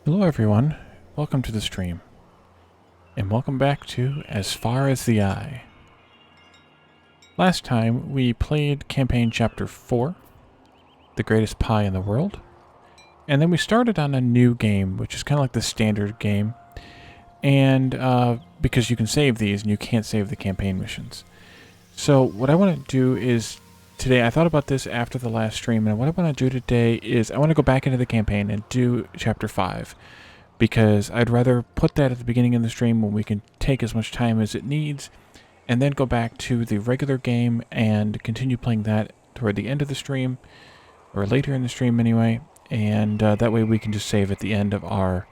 Hello everyone, welcome to the stream, and welcome back to As Far as the Eye. Last time we played campaign chapter 4, The Greatest Pie in the World, and then we started on a new game, which is kind of like the standard game, and because you can save these and you can't save the campaign missions. So what I want to do is, today I thought about this after the last stream, and what I want to do today is I want to go back into the campaign and do chapter 5, because I'd rather put that at the beginning of the stream when we can take as much time as it needs, and then go back to the regular game and continue playing that toward the end of the stream, or later in the stream anyway, and that way we can just save at the end of our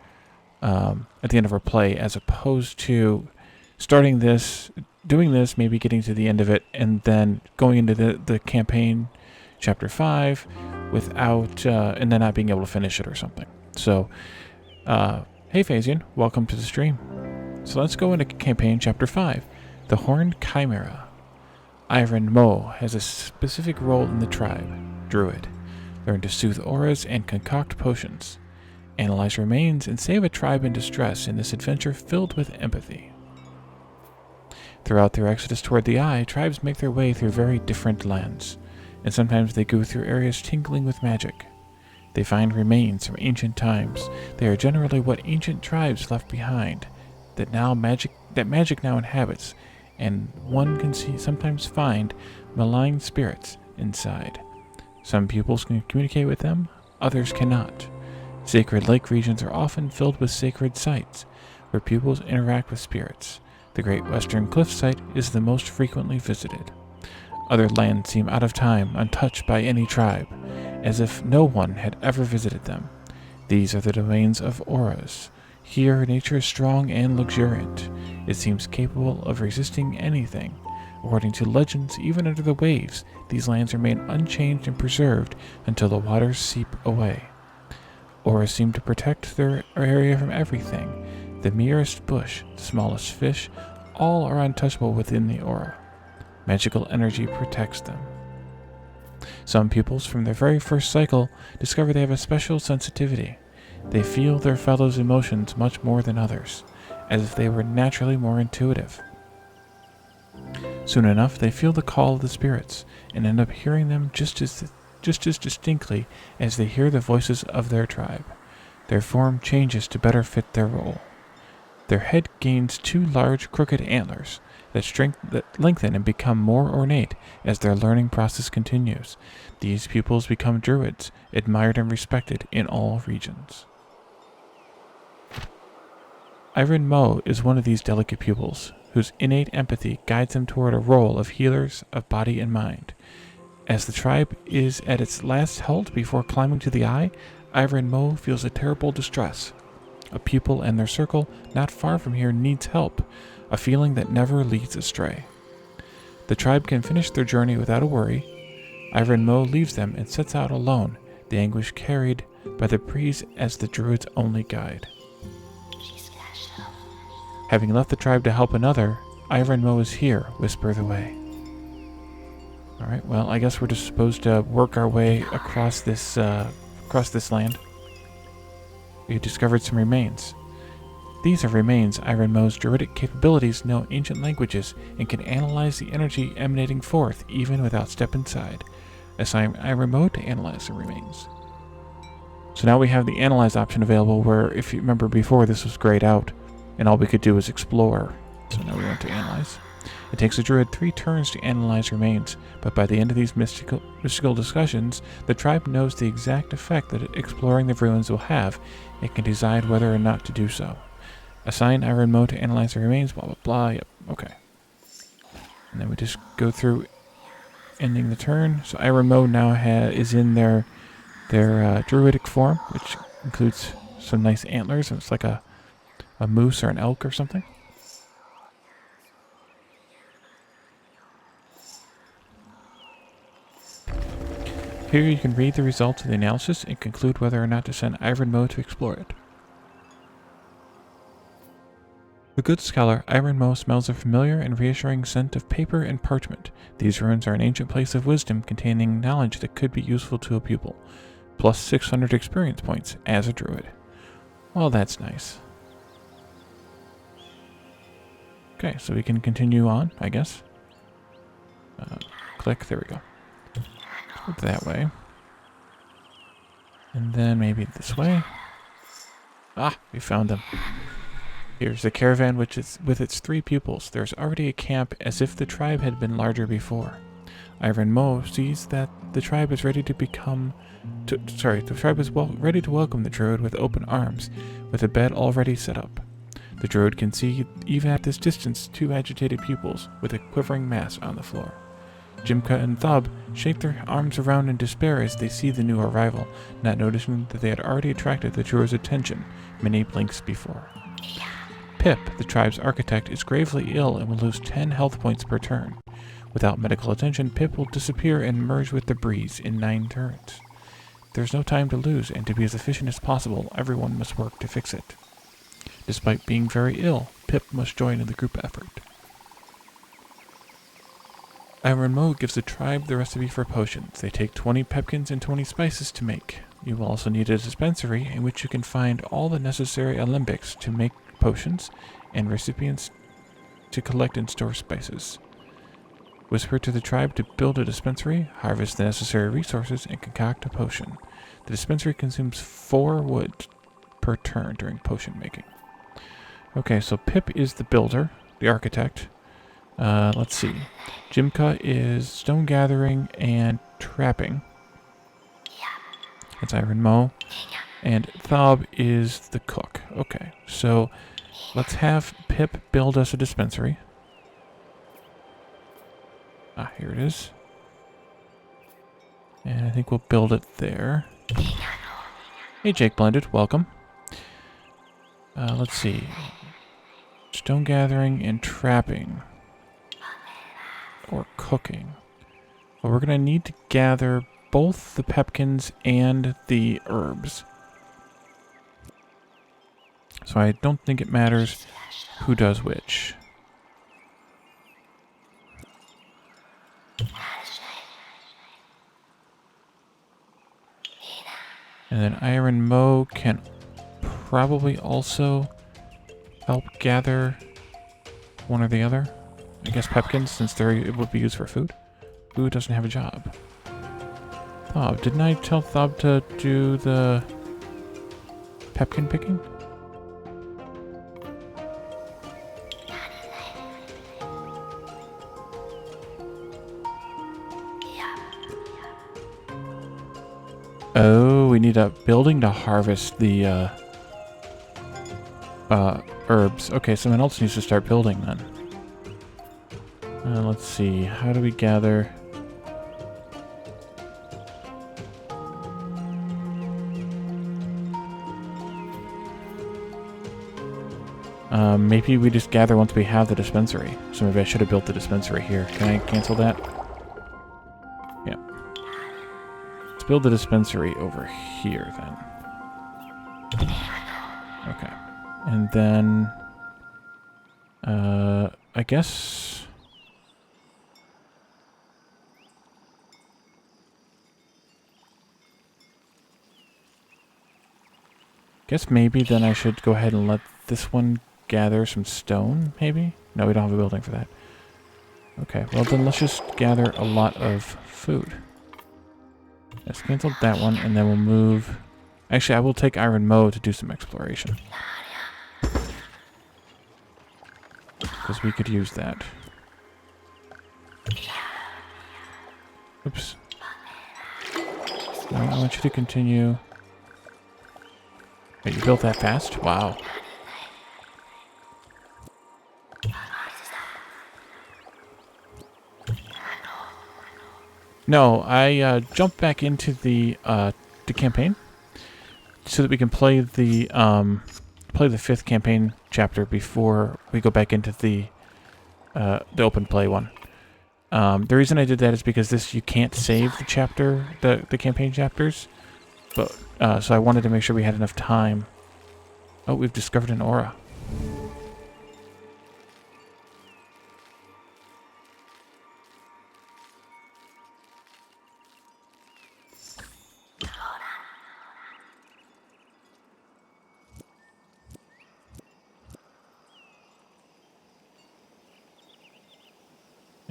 play, as opposed to starting this, doing this, maybe getting to the end of it, and then going into the campaign, chapter 5, without, and then not being able to finish it or something. So, hey Phasian, welcome to the stream. So let's go into campaign chapter 5, The Horned Chimera. Iron Mo has a specific role in the tribe, Druid. Learn to soothe auras and concoct potions. Analyze remains and save a tribe in distress in this adventure filled with empathy. Throughout their exodus toward the Eye, tribes make their way through very different lands, and sometimes they go through areas tingling with magic. They find remains from ancient times. They are generally what ancient tribes left behind, that magic now inhabits, and one can sometimes find malign spirits inside. Some pupils can communicate with them, others cannot. Sacred lake regions are often filled with sacred sites, where pupils interact with spirits. The Great Western Cliff Site is the most frequently visited. Other lands seem out of time, untouched by any tribe, as if no one had ever visited them. These are the domains of auras. Here, nature is strong and luxuriant. It seems capable of resisting anything. According to legends, even under the waves, these lands remain unchanged and preserved until the waters seep away. Auras seem to protect their area from everything. The merest bush, the smallest fish, all are untouchable within the aura. Magical energy protects them. Some pupils from their very first cycle discover they have a special sensitivity. They feel their fellows' emotions much more than others, as if they were naturally more intuitive. Soon enough, they feel the call of the spirits, and end up hearing them just as distinctly as they hear the voices of their tribe. Their form changes to better fit their role. Their head gains two large, crooked antlers that lengthen and become more ornate as their learning process continues. These pupils become druids, admired and respected in all regions. Iron Mo is one of these delicate pupils, whose innate empathy guides them toward a role of healers of body and mind. As the tribe is at its last halt before climbing to the Eye, Iron Mo feels a terrible distress. A pupil and their circle not far from here needs help, a feeling that never leads astray. The tribe can finish their journey without a worry. Iron Mo leaves them and sets out alone, the anguish carried by the breeze as the druid's only guide. Having left the tribe to help another, Iron Mo is here, whisper the way. Alright, well, I guess we're just supposed to work our way across this land. We discovered some remains. These are remains. Iron Mo's druidic capabilities know ancient languages and can analyze the energy emanating forth even without step inside. Assign Iron Mo to analyze the remains. So now we have the analyze option available, where if you remember before, this was grayed out and all we could do was explore. So now we want to analyze. It takes a druid 3 turns to analyze remains, but by the end of these mystical discussions, the tribe knows the exact effect that exploring the ruins will have and can decide whether or not to do so. Assign Iron Mo to analyze the remains, blah blah blah, yep, okay. And then we just go through ending the turn. So Iron Mo now is in their druidic form, which includes some nice antlers, and it's like a moose or an elk or something. Here you can read the results of the analysis and conclude whether or not to send Iron Mo to explore it. A good scholar, Iron Mo smells a familiar and reassuring scent of paper and parchment. These ruins are an ancient place of wisdom containing knowledge that could be useful to a pupil, plus 600 experience points as a druid. Well, that's nice. Okay, so we can continue on, I guess. Click, there we go. That way. And then maybe this way. Ah, we found them. Here's the caravan which is with its 3 pupils. There's already a camp as if the tribe had been larger before. Iron Mo sees that the tribe is ready to ready to welcome the druid with open arms, with a bed already set up. The druid can see, even at this distance, 2 agitated pupils with a quivering mass on the floor. Jimka and Thub shake their arms around in despair as they see the new arrival, not noticing that they had already attracted the druid's attention many blinks before. Pip, the tribe's architect, is gravely ill and will lose 10 health points per turn. Without medical attention, Pip will disappear and merge with the breeze in 9 turns. There's no time to lose, and to be as efficient as possible, everyone must work to fix it. Despite being very ill, Pip must join in the group effort. Iron Mo gives the tribe the recipe for potions. They take 20 pepkins and 20 spices to make. You will also need a dispensary in which you can find all the necessary alembics to make potions and recipients to collect and store spices. Whisper to the tribe to build a dispensary, harvest the necessary resources, and concoct a potion. The dispensary consumes 4 wood per turn during potion making. Okay, so Pip is the builder, the architect. Let's see. Jimka is stone gathering and trapping. That's Iron Mo. And Thob is the cook. Okay, so let's have Pip build us a dispensary. Ah, here it is. And I think we'll build it there. Hey, Jake Blended, welcome. Let's see. Stone gathering and trapping. Or cooking. Well, we're going to need to gather both the pepkins and the herbs. So I don't think it matters who does which. And then Iron Mo can probably also help gather one or the other. I guess pepkins, since it would be used for food. Who doesn't have a job? Thob. Didn't I tell Thob to do the pepkin picking? Oh, we need a building to harvest the herbs. Okay, someone else needs to start building then. Let's see. How do we gather? Maybe we just gather once we have the dispensary. So maybe I should have built the dispensary here. Can I cancel that? Yeah. Let's build the dispensary over here then. Okay. And then... I guess... maybe then I should go ahead and let this one gather some stone, maybe? No, we don't have a building for that. Okay, well then let's just gather a lot of food. Let's cancel that one, and then we'll move... Actually, I will take Iron Mo to do some exploration. Because we could use that. Oops. No, I want you to continue... Wait, you built that fast? Wow. No, I jumped back into the campaign so that we can play the 5th campaign chapter before we go back into the open play one. The reason I did that is because you can't save the chapter, the campaign chapters, but so I wanted to make sure we had enough time. Oh, we've discovered an aura.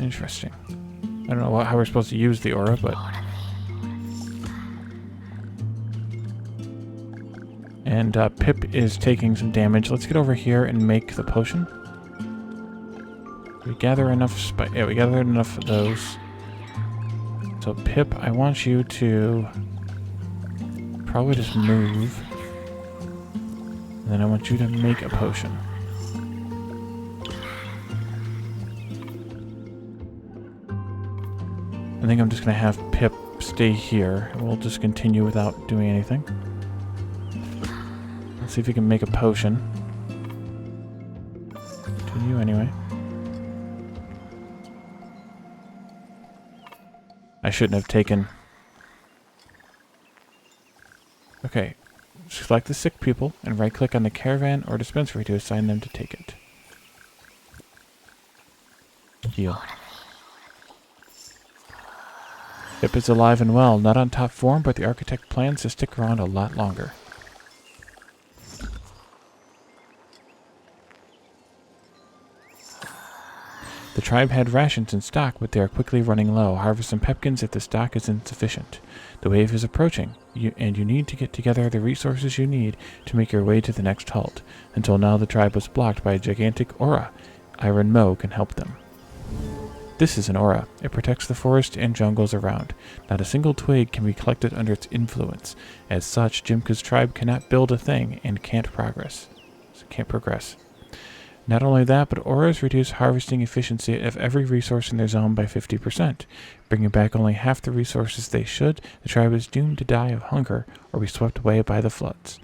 Interesting. I don't know how we're supposed to use the aura, but... And Pip is taking some damage. Let's get over here and make the potion. We gather enough we gathered enough of those. So Pip, I want you to probably just move. And then I want you to make a potion. I think I'm just going to have Pip stay here. We'll just continue without doing anything. Let's see if we can make a potion. Continue anyway. I shouldn't have taken... Okay. Select the sick people and right-click on the caravan or dispensary to assign them to take it. Heal. Pip is alive and well, not on top form, but the architect plans to stick around a lot longer. The tribe had rations in stock, but they are quickly running low. Harvest some pepkins if the stock is insufficient. The wave is approaching, and you need to get together the resources you need to make your way to the next halt. Until now, the tribe was blocked by a gigantic aura. Iron Mo can help them. This is an aura. It protects the forest and jungles around. Not a single twig can be collected under its influence. As such, Jimka's tribe cannot build a thing and can't progress. Not only that, but auras reduce harvesting efficiency of every resource in their zone by 50%. Bringing back only half the resources they should, the tribe is doomed to die of hunger or be swept away by the floods.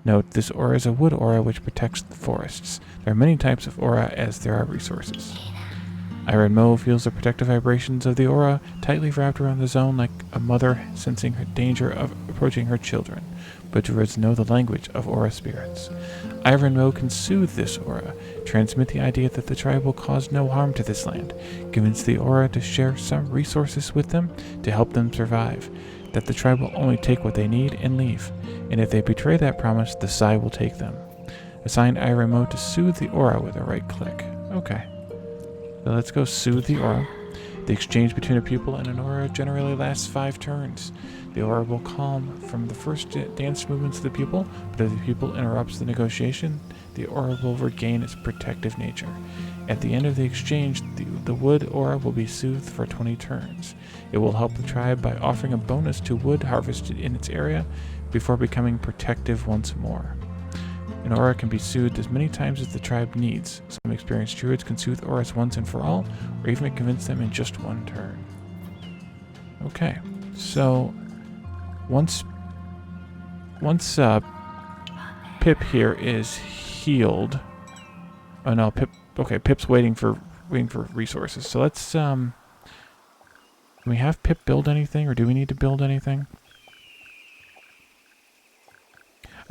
Note, this aura is a wood aura which protects the forests. There are many types of aura as there are resources. Iron Mo feels the protective vibrations of the aura tightly wrapped around the zone like a mother sensing her danger of approaching her children. But druids know the language of aura spirits. Iron Mo can soothe this aura, transmit the idea that the tribe will cause no harm to this land, convince the aura to share some resources with them to help them survive, that the tribe will only take what they need and leave, and if they betray that promise, the Sai will take them. Assign Iron Mo to soothe the aura with a right click. Okay. So let's go soothe the aura. The exchange between a pupil and an aura generally lasts 5 turns. The aura will calm from the first dance movements of the pupil, but if the pupil interrupts the negotiation, the aura will regain its protective nature. At the end of the exchange, the wood aura will be soothed for 20 turns. It will help the tribe by offering a bonus to wood harvested in its area before becoming protective once more. An aura can be soothed as many times as the tribe needs. Some experienced druids can soothe auras once and for all, or even convince them in just 1 turn. Okay, so once Pip here is healed. Oh no, Pip's waiting for resources. So let's can we have Pip build anything, or do we need to build anything?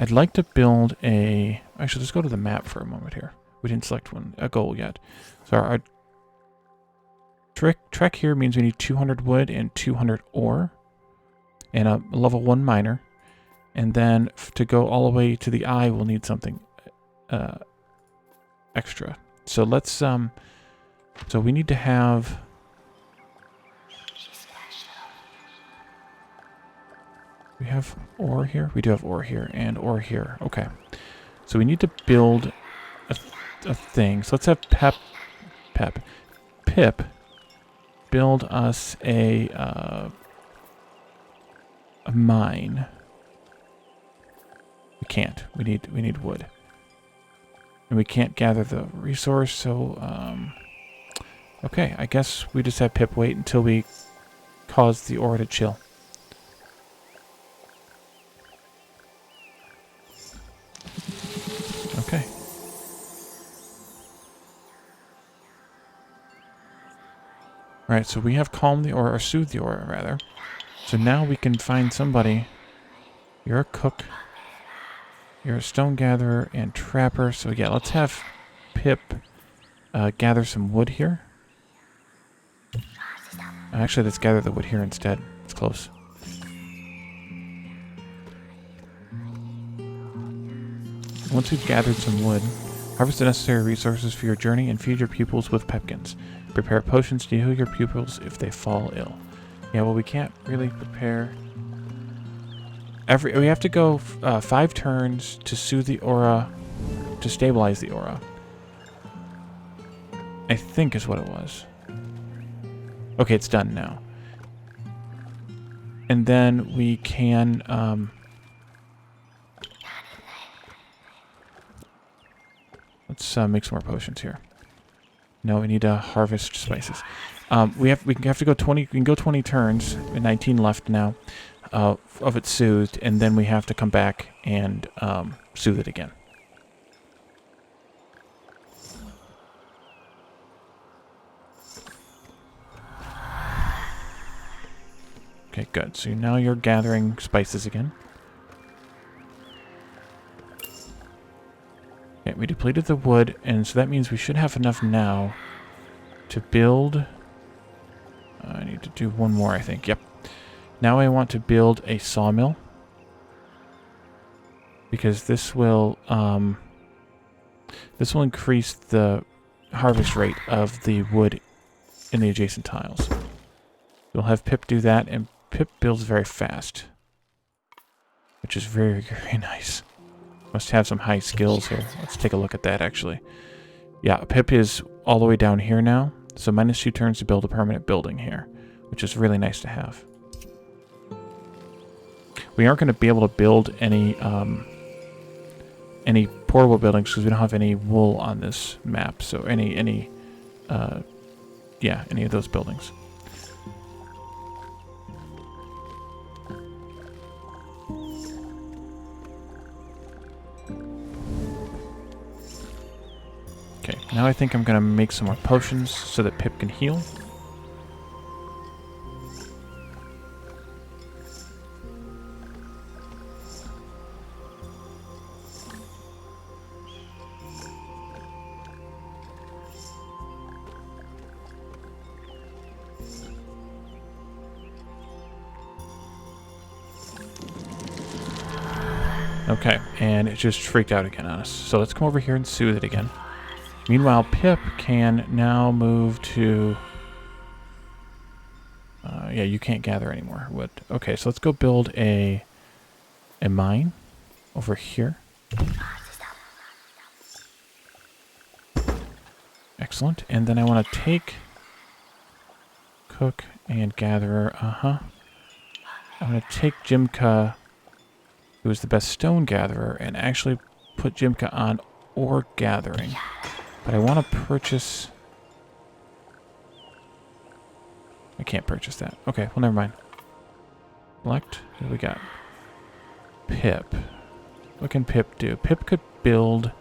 I'd like to build a... Actually, let's go to the map for a moment here. We didn't select a goal yet. So our trek here means we need 200 wood and 200 ore. And a level 1 miner. And then to go all the way to the eye, we'll need something extra. So let's... So we need to have... We have ore here? We do have ore here and ore here. Okay. So we need to build a thing. So let's have Pip build us a mine. We can't. We need wood. And we can't gather the resource, so okay, I guess we just have Pip wait until we cause the ore to chill. Okay. Alright, so we have calmed the aura, or soothed the aura, rather. So now we can find somebody. You're a cook. You're a stone gatherer and trapper. So yeah, let's have Pip gather some wood here. Actually, let's gather the wood here instead. It's close. Once we've gathered some wood, harvest the necessary resources for your journey and feed your pupils with pepkins. Prepare potions to heal your pupils if they fall ill. Yeah, well, we can't really prepare... We have to go 5 turns to soothe the aura, to stabilize the aura. I think is what it was. Okay, it's done now. And then we can... let's make some more potions here. No, we need to harvest spices. We have to go 20. We can go 20 turns. 19 left now of it soothed, and then we have to come back and soothe it again. Okay, good. So now you're gathering spices again. Okay, we depleted the wood, and so that means we should have enough now to build... I need to do one more, I think. Yep. Now I want to build a sawmill, because this will increase the harvest rate of the wood in the adjacent tiles. We'll have Pip do that, and Pip builds very fast, which is very, very nice. Must have some high skills here. Let's take a look at that, actually. Yeah, Pip is all the way down here now, so -2 turns to build a permanent building here, which is really nice to have. We aren't going to be able to build any portable buildings because we don't have any wool on this map. So any of those buildings. Okay, now I think I'm going to make some more potions so that Pip can heal. Okay, and it just freaked out again on us. So let's come over here and soothe it again. Meanwhile, Pip can now move to... yeah, you can't gather anymore wood. Okay, so let's go build a mine over here. Excellent. And then I want to take Cook and Gatherer. I'm going to take Jimka, who is the best stone gatherer, and actually put Jimka on ore gathering. But I want to purchase... I can't purchase that. Okay, well, never mind. Select. What do we got? Pip. What can Pip do? Pip could build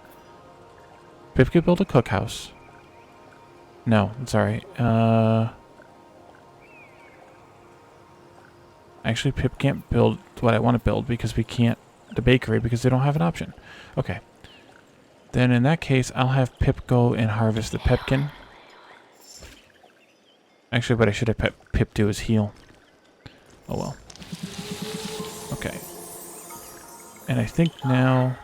a cookhouse. No, I'm sorry. Actually, Pip can't build what I want to build because we can't... the bakery, because they don't have an option. Okay. Then in that case, I'll have Pip go and harvest the pepkin. Actually, what I should have Pip do is heal. Oh well. Okay. And I think now...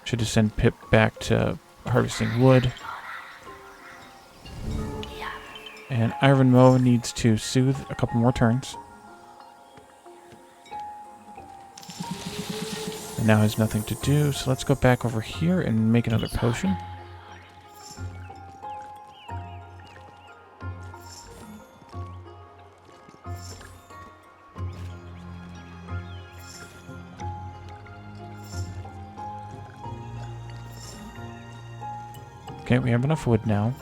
should just send Pip back to harvesting wood. And Iron Mo needs to soothe a couple more turns. And now has nothing to do, so let's go back over here and make another potion. Okay, we have enough wood now.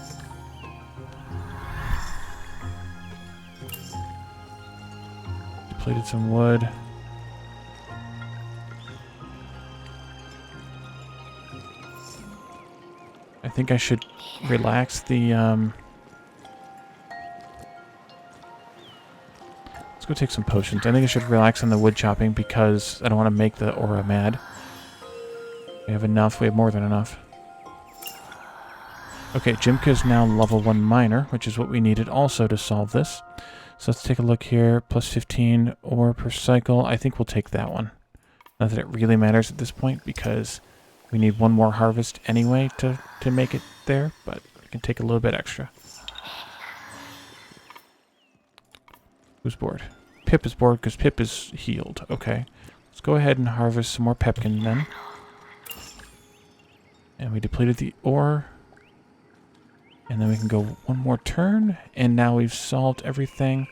Depleted some wood. I think I should relax the, let's go take some potions. I think I should relax on the wood chopping because I don't want to make the aura mad. We have enough. We have more than enough. Okay, Jimka is now level 1 miner, which is what we needed also to solve this. So let's take a look here. Plus 15 ore per cycle. I think we'll take that one. Not that it really matters at this point because We need one more harvest anyway to make it there, but we can take a little bit extra. Who's bored? Pip is bored because Pip is healed. Okay. Let's go ahead and harvest some more pepkin then. And we depleted the ore. And then we can go one more turn. And now we've solved everything.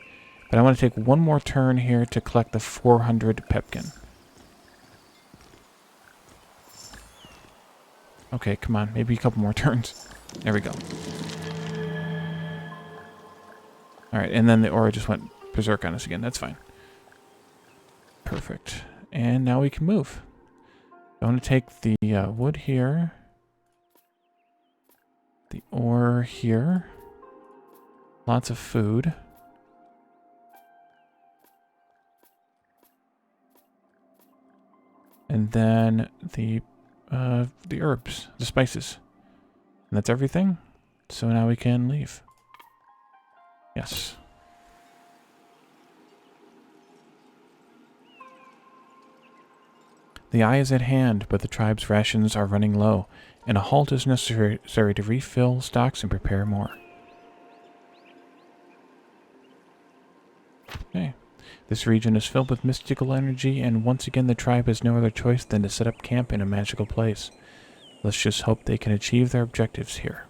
But I want to take one more turn here to collect the 400 pepkin. Okay, come on. Maybe a couple more turns. There we go. Alright, and then the ore just went berserk on us again. That's fine. Perfect. And now we can move. I want to take the wood here. The ore here. Lots of food. And then the herbs, the spices. And that's everything. So now we can leave. Yes. The eye is at hand, but the tribe's rations are running low, and a halt is necessary to refill stocks and prepare more. Okay. This region is filled with mystical energy, and once again the tribe has no other choice than to set up camp in a magical place. Let's just hope they can achieve their objectives here.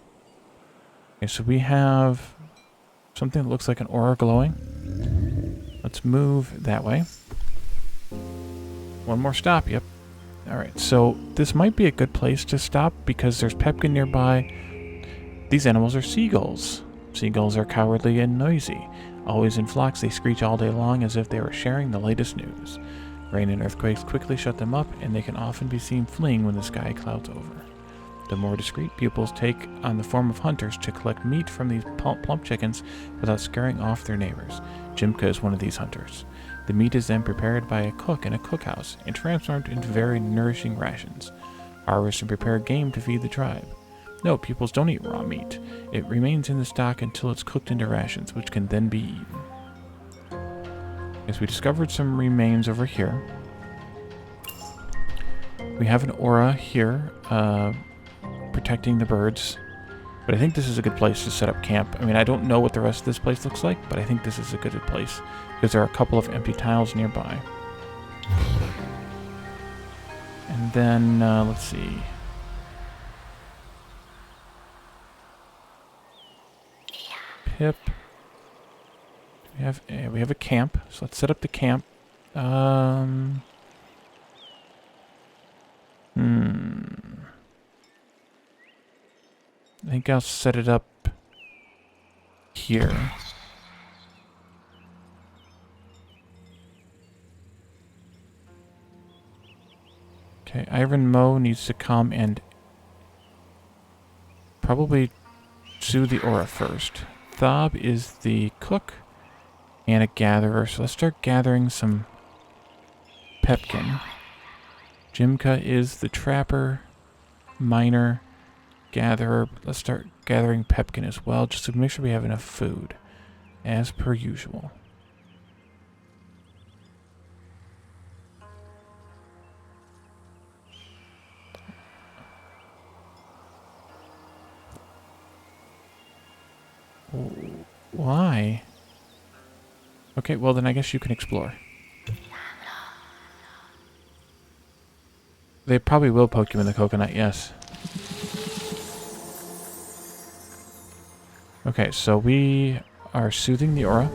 Okay, so we have something that looks like an aura glowing. Let's move that way. One more stop, yep. Alright, so this might be a good place to stop because there's pepkin nearby. These animals are seagulls. Seagulls are cowardly and noisy. Always in flocks, they screech all day long as if they were sharing the latest news. Rain and earthquakes quickly shut them up, and they can often be seen fleeing when the sky clouds over. The more discreet pupils take on the form of hunters to collect meat from these plump chickens without scaring off their neighbors. Jimka is one of these hunters. The meat is then prepared by a cook in a cookhouse and transformed into very nourishing rations. Harvest and prepare game to feed the tribe. No, pupils don't eat raw meat. It remains in the stock until it's cooked into rations, which can then be eaten. As we discovered some remains over here. We have an aura here, protecting the birds. But I think this is a good place to set up camp. I mean, I don't know what the rest of this place looks like, but I think this is a good place. Because there are a couple of empty tiles nearby. And then, let's see. Pip. We have a camp, so let's set up the camp. I think I'll set it up here. Okay, Iron Mo needs to come and probably soothe the aura first. Thob is the cook and a gatherer, so let's start gathering some pepkin. Jimka is the trapper, miner, gatherer. Let's start gathering pepkin as well, just to make sure we have enough food, as per usual. Why? Okay, well then I guess you can explore. They probably will poke you in the coconut, yes. Okay, so we are soothing the aura.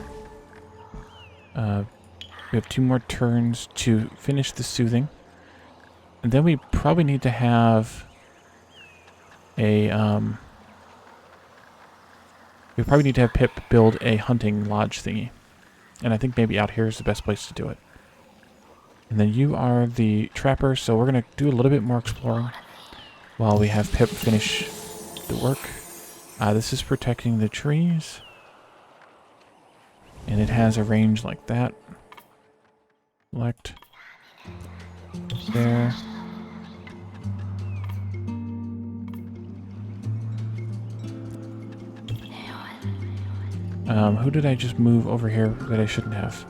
We have 2 more turns to finish the soothing. And then we probably need to have a, we probably need to have Pip build a hunting lodge thingy. And I think maybe out here is the best place to do it. And then you are the trapper, so we're going to do a little bit more exploring while we have Pip finish the work. This is protecting the trees. And it has a range like that. Select. There. Who did I just move over here that I shouldn't have?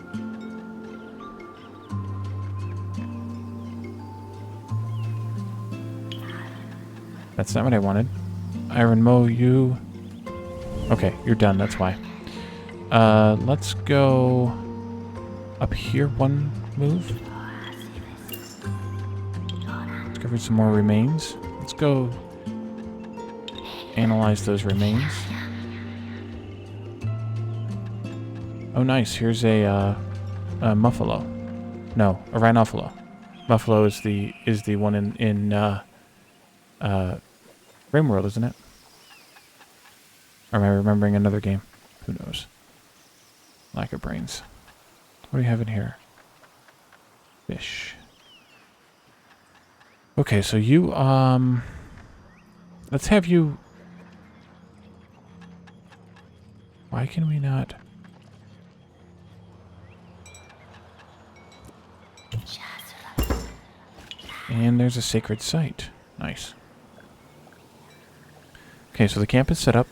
That's not what I wanted. Iron Mo, you... Okay, you're done, that's why. Let's go up here one move. Discovered some more remains. Let's go analyze those remains. Oh, nice. Here's a muffalo. No, a rhinophilo. Buffalo is the one in Rimworld, isn't it? Or am I remembering another game? Who knows? Lack of brains. What do you have in here? Fish. Okay, so you, let's have you... Why can we not... And there's a sacred site. Nice. Okay, so the camp is set up.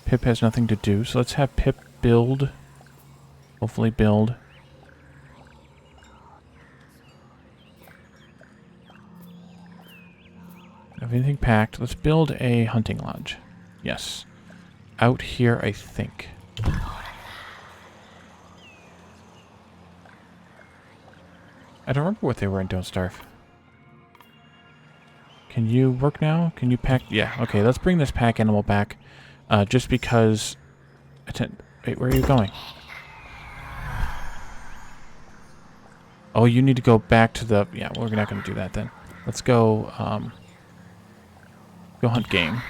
Pip has nothing to do, so let's have Pip build. Hopefully build. Have anything packed? Let's build a hunting lodge. Yes. Out here, I think. I don't remember what they were in Don't Starve. Can you work now? Can you pack? Yeah, okay, let's bring this pack animal back. Just because... Wait, where are you going? Oh, you need to go back to the... Yeah, we're not going to do that then. Let's go, go hunt game.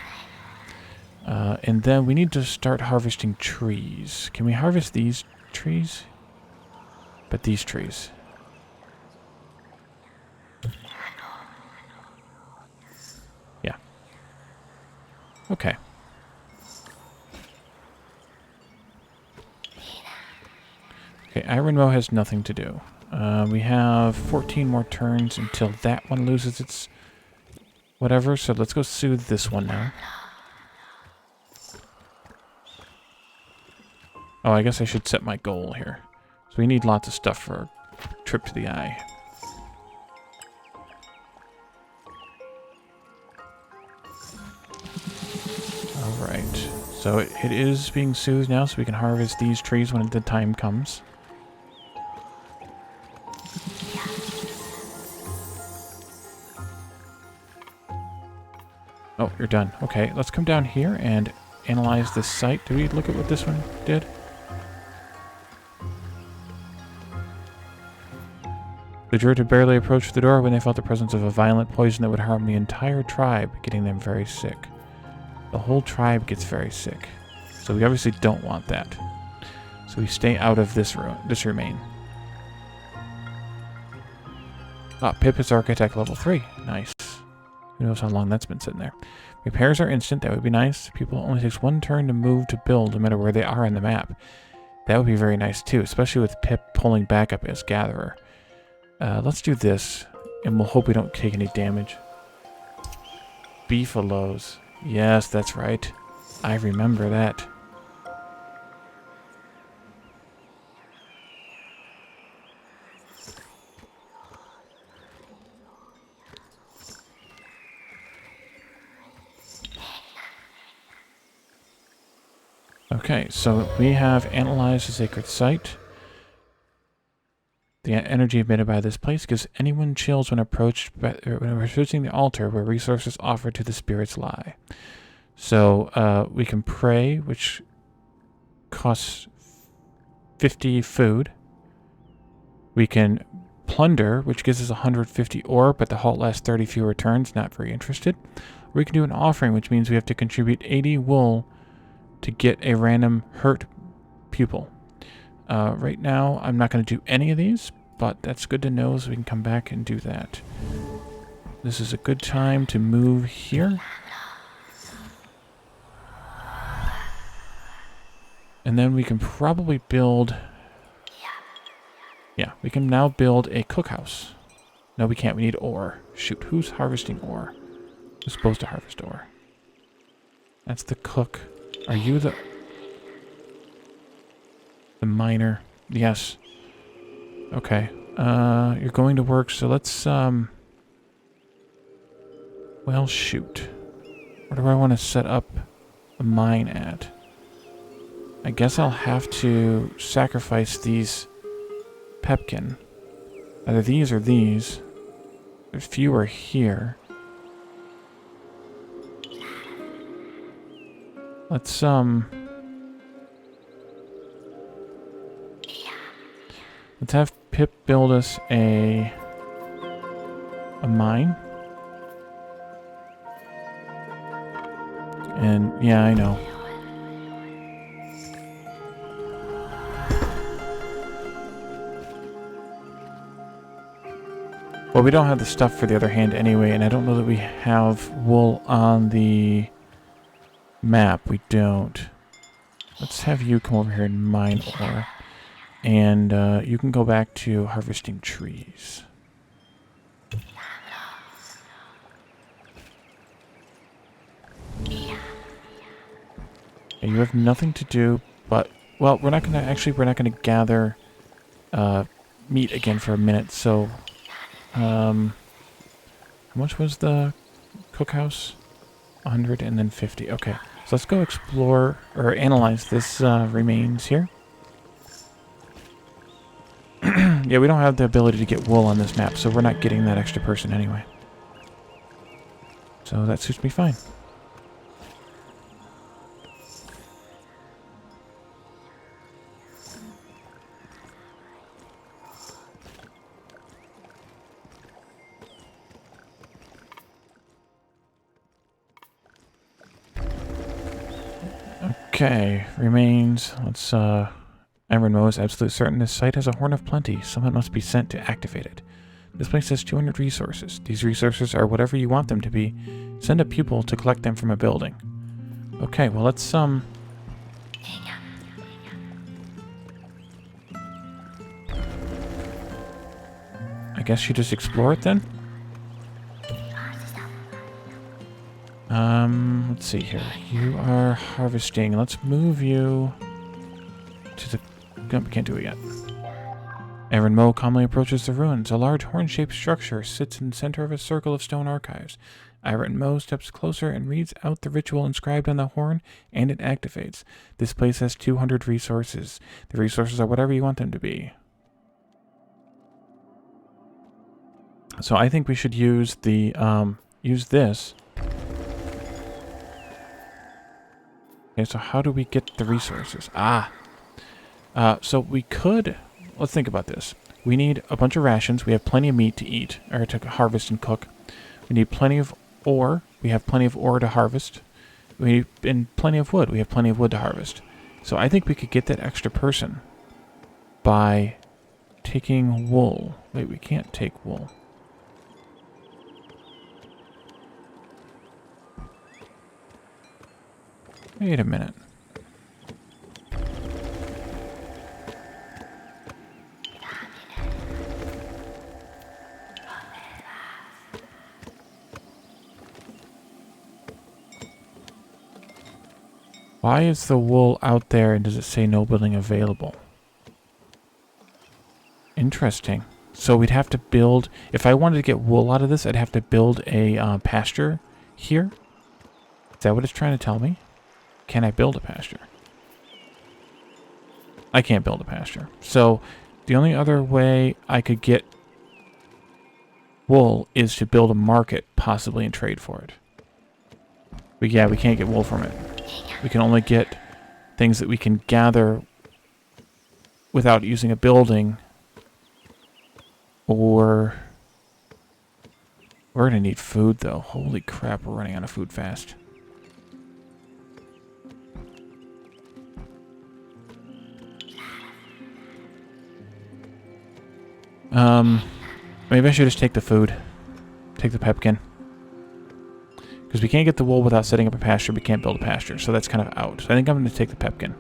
And then we need to start harvesting trees. Can we harvest these trees? But these trees. Yeah. Okay. Okay, Iron Mo has nothing to do. We have 14 more turns until that one loses its whatever, so let's go soothe this one now. Oh, I guess I should set my goal here. So we need lots of stuff for a trip to the eye. Alright, so it is being soothed now, so we can harvest these trees when the time comes. Oh, you're done. Okay, let's come down here and analyze this site. Did we look at what this one did? The druid had barely approached the door when they felt the presence of a violent poison that would harm the entire tribe, getting them very sick. The whole tribe gets very sick. So we obviously don't want that. So we stay out of this remain. Ah, Pip is architect level 3. Nice. Who knows how long that's been sitting there. Repairs are instant. That would be nice. People only takes one turn to move to build, no matter where they are on the map. That would be very nice too, especially with Pip pulling back up as Gatherer. Let's do this, and we'll hope we don't take any damage. Beefaloes. Yes, that's right. I remember that. Okay, so we have analyzed the sacred site. The energy emitted by this place gives anyone chills when approaching the altar where resources offered to the spirits lie. So we can pray, which costs 50 food. We can plunder, which gives us 150 ore, but the halt lasts 30 fewer turns. Not very interested. Or we can do an offering, which means we have to contribute 80 wool to get a random hurt pupil. Right now, I'm not going to do any of these, but that's good to know, so we can come back and do that. This is a good time to move here. And then we can probably build... Yeah, we can now build a cookhouse. No, we can't. We need ore. Shoot, who's harvesting ore? Who's supposed to harvest ore? That's the cook. Are you the miner? Yes. Okay. You're going to work, so let's, well, shoot. Where do I want to set up a mine at? I guess I'll have to sacrifice these pepkin. Either these or these. There's fewer here. Let's have Pip build us a mine. And yeah, I know. Well, we don't have the stuff for the other hand anyway, and I don't know that we have wool on the map. We don't. Let's have you come over here and mine ore. And you can go back to harvesting trees. You have nothing to do, but well, we're not gonna gather meat again for a minute. So, how much was the cookhouse? 100 and then 50. Okay, so let's go explore or analyze this remains here. Yeah, we don't have the ability to get wool on this map, so we're not getting that extra person anyway. So that suits me fine. Okay, remains. Let's, Emran Mo is absolutely certain this site has a horn of plenty. Someone must be sent to activate it. This place has 200 resources. These resources are whatever you want them to be. Send a pupil to collect them from a building. Okay, well, let's, I guess you just explore it then? Let's see here. You are harvesting. Let's move you to the... No, we can't do it yet. Aaron Mo calmly approaches the ruins. A large horn-shaped structure sits in the center of a circle of stone archives. Aaron Mo steps closer and reads out the ritual inscribed on the horn, and it activates. This place has 200 resources. The resources are whatever you want them to be. So I think we should use the, use this. Okay, so how do we get the resources? So we could... Let's think about this. We need a bunch of rations. We have plenty of meat to eat, or to harvest and cook. We need plenty of ore. We have plenty of ore to harvest. And plenty of wood. We have plenty of wood to harvest. So I think we could get that extra person by taking wool. Wait, we can't take wool. Wait a minute. Why is the wool out there and does it say no building available? Interesting. So we'd have to build... If I wanted to get wool out of this, I'd have to build a pasture here? Is that what it's trying to tell me? Can I build a pasture? I can't build a pasture. So the only other way I could get wool is to build a market, possibly, and trade for it. But yeah, we can't get wool from it. We can only get things that we can gather without using a building, or... We're gonna need food, though. Holy crap, we're running out of food fast. Maybe I should just take the food. Take the pepkin. Because we can't get the wool without setting up a pasture. We can't build a pasture, so that's kind of out. So I think I'm going to take the pepkin.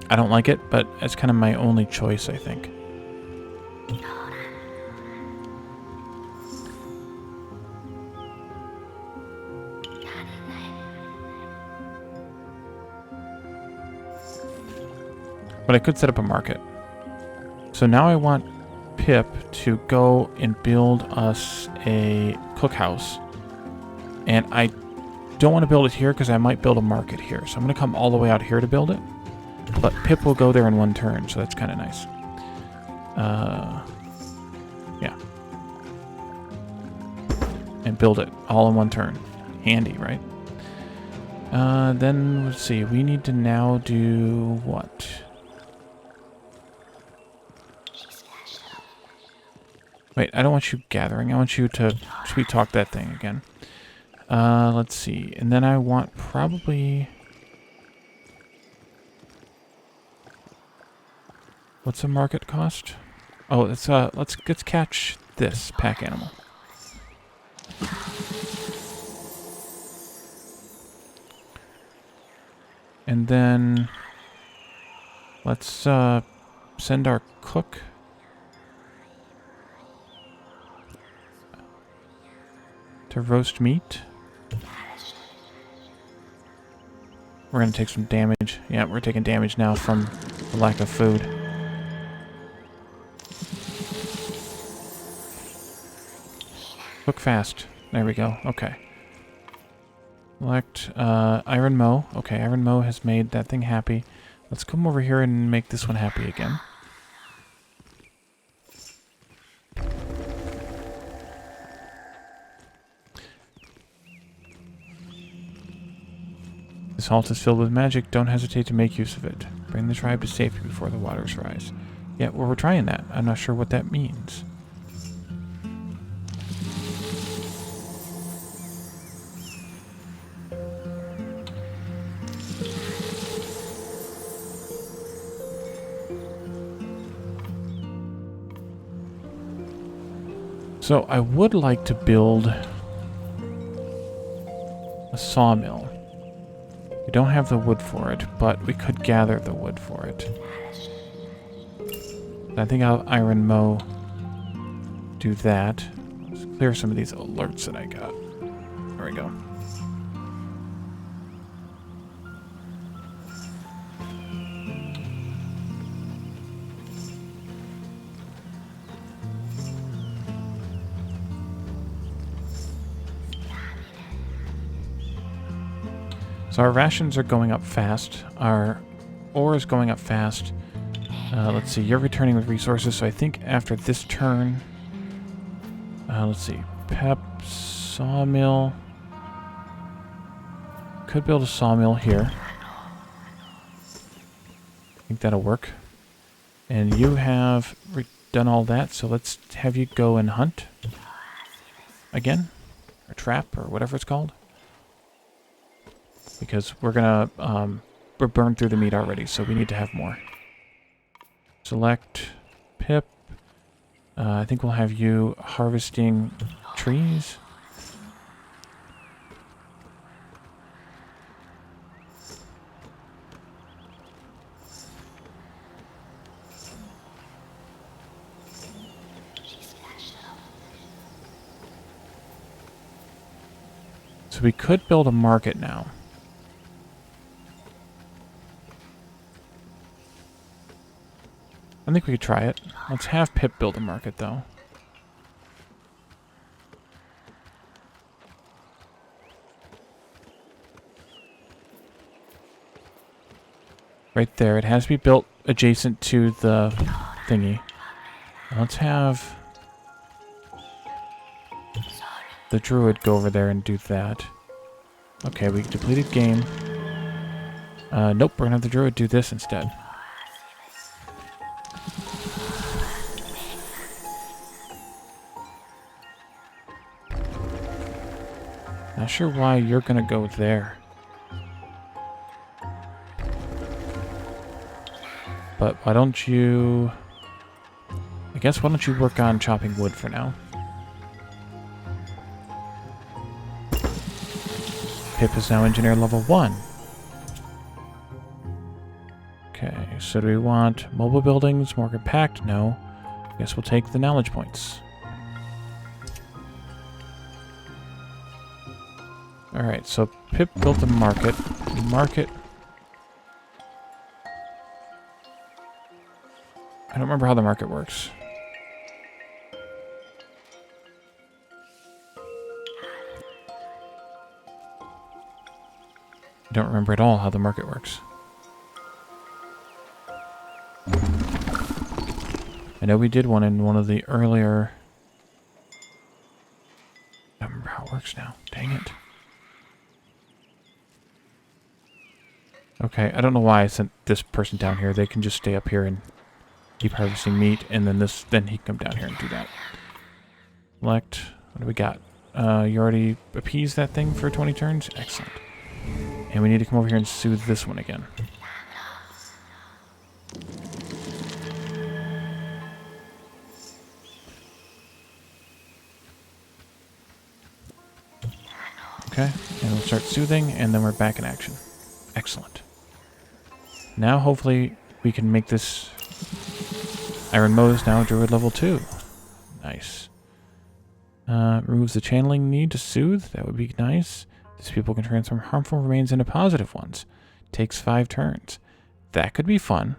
I don't like it, but it's kind of my only choice, I think. But I could set up a market. So now I want Pip to go and build us a cookhouse. And I don't want to build it here because I might build a market here. So I'm going to come all the way out here to build it. But Pip will go there in one turn, so that's kind of nice. Yeah. And build it all in one turn. Handy, right? Then, let's see. We need to now do what? Wait, I don't want you gathering. I want you to sweet talk that thing again. Let's see. And then I want probably... What's the market cost? Oh, let's catch this pack animal. And then let's send our cook to roast meat. We're gonna take some damage. Yeah, we're taking damage now from the lack of food. Cook fast. There we go. Okay. Select Iron Mow. Okay, Iron Mow has made that thing happy. Let's come over here and make this one happy again. This halt is filled with magic. Don't hesitate to make use of it. Bring the tribe to safety before the waters rise. Yeah, well, we're trying that. I'm not sure what that means. So I would like to build a sawmill. We don't have the wood for it, but we could gather the wood for it. I think I'll Iron Mow do that. Let's clear some of these alerts that I got. There we go. So our rations are going up fast. Our ore is going up fast. Let's see, you're returning with resources, so I think after this turn... let's see, Pep, sawmill... Could build a sawmill here. I think that'll work. And you have done all that, so let's have you go and hunt. Again? Or trap, or whatever it's called. Because we're gonna, we're burned through the meat already, so we need to have more. Select Pip. I think we'll have you harvesting trees. So we could build a market now. I think we could try it. Let's have Pip build a market, though. Right there. It has to be built adjacent to the thingy. Let's have the druid go over there and do that. Okay, we depleted game. Nope, we're gonna have the druid do this instead. Not sure why you're gonna go there. But why don't you... I guess why don't you work on chopping wood for now? Pip is now engineer level 1. Okay, so do we want mobile buildings, more compact? No. I guess we'll take the knowledge points. Alright, so Pip built a market. Market... I don't remember how the market works. don't remember at all how the market works. I know we did one in one of the earlier... I don't remember how it works now. Dang it. Okay, I don't know why I sent this person down here. They can just stay up here and keep harvesting meat, and then he can come down here and do that. Select. What do we got? You already appeased that thing for 20 turns? Excellent. And we need to come over here and soothe this one again. Okay, and we'll start soothing, and then we're back in action. Excellent. Now, hopefully, we can make this... Iron Moe is now Druid level 2. Nice. Removes the channeling need to soothe. That would be nice. These people can transform harmful remains into positive ones. Takes 5 turns. That could be fun.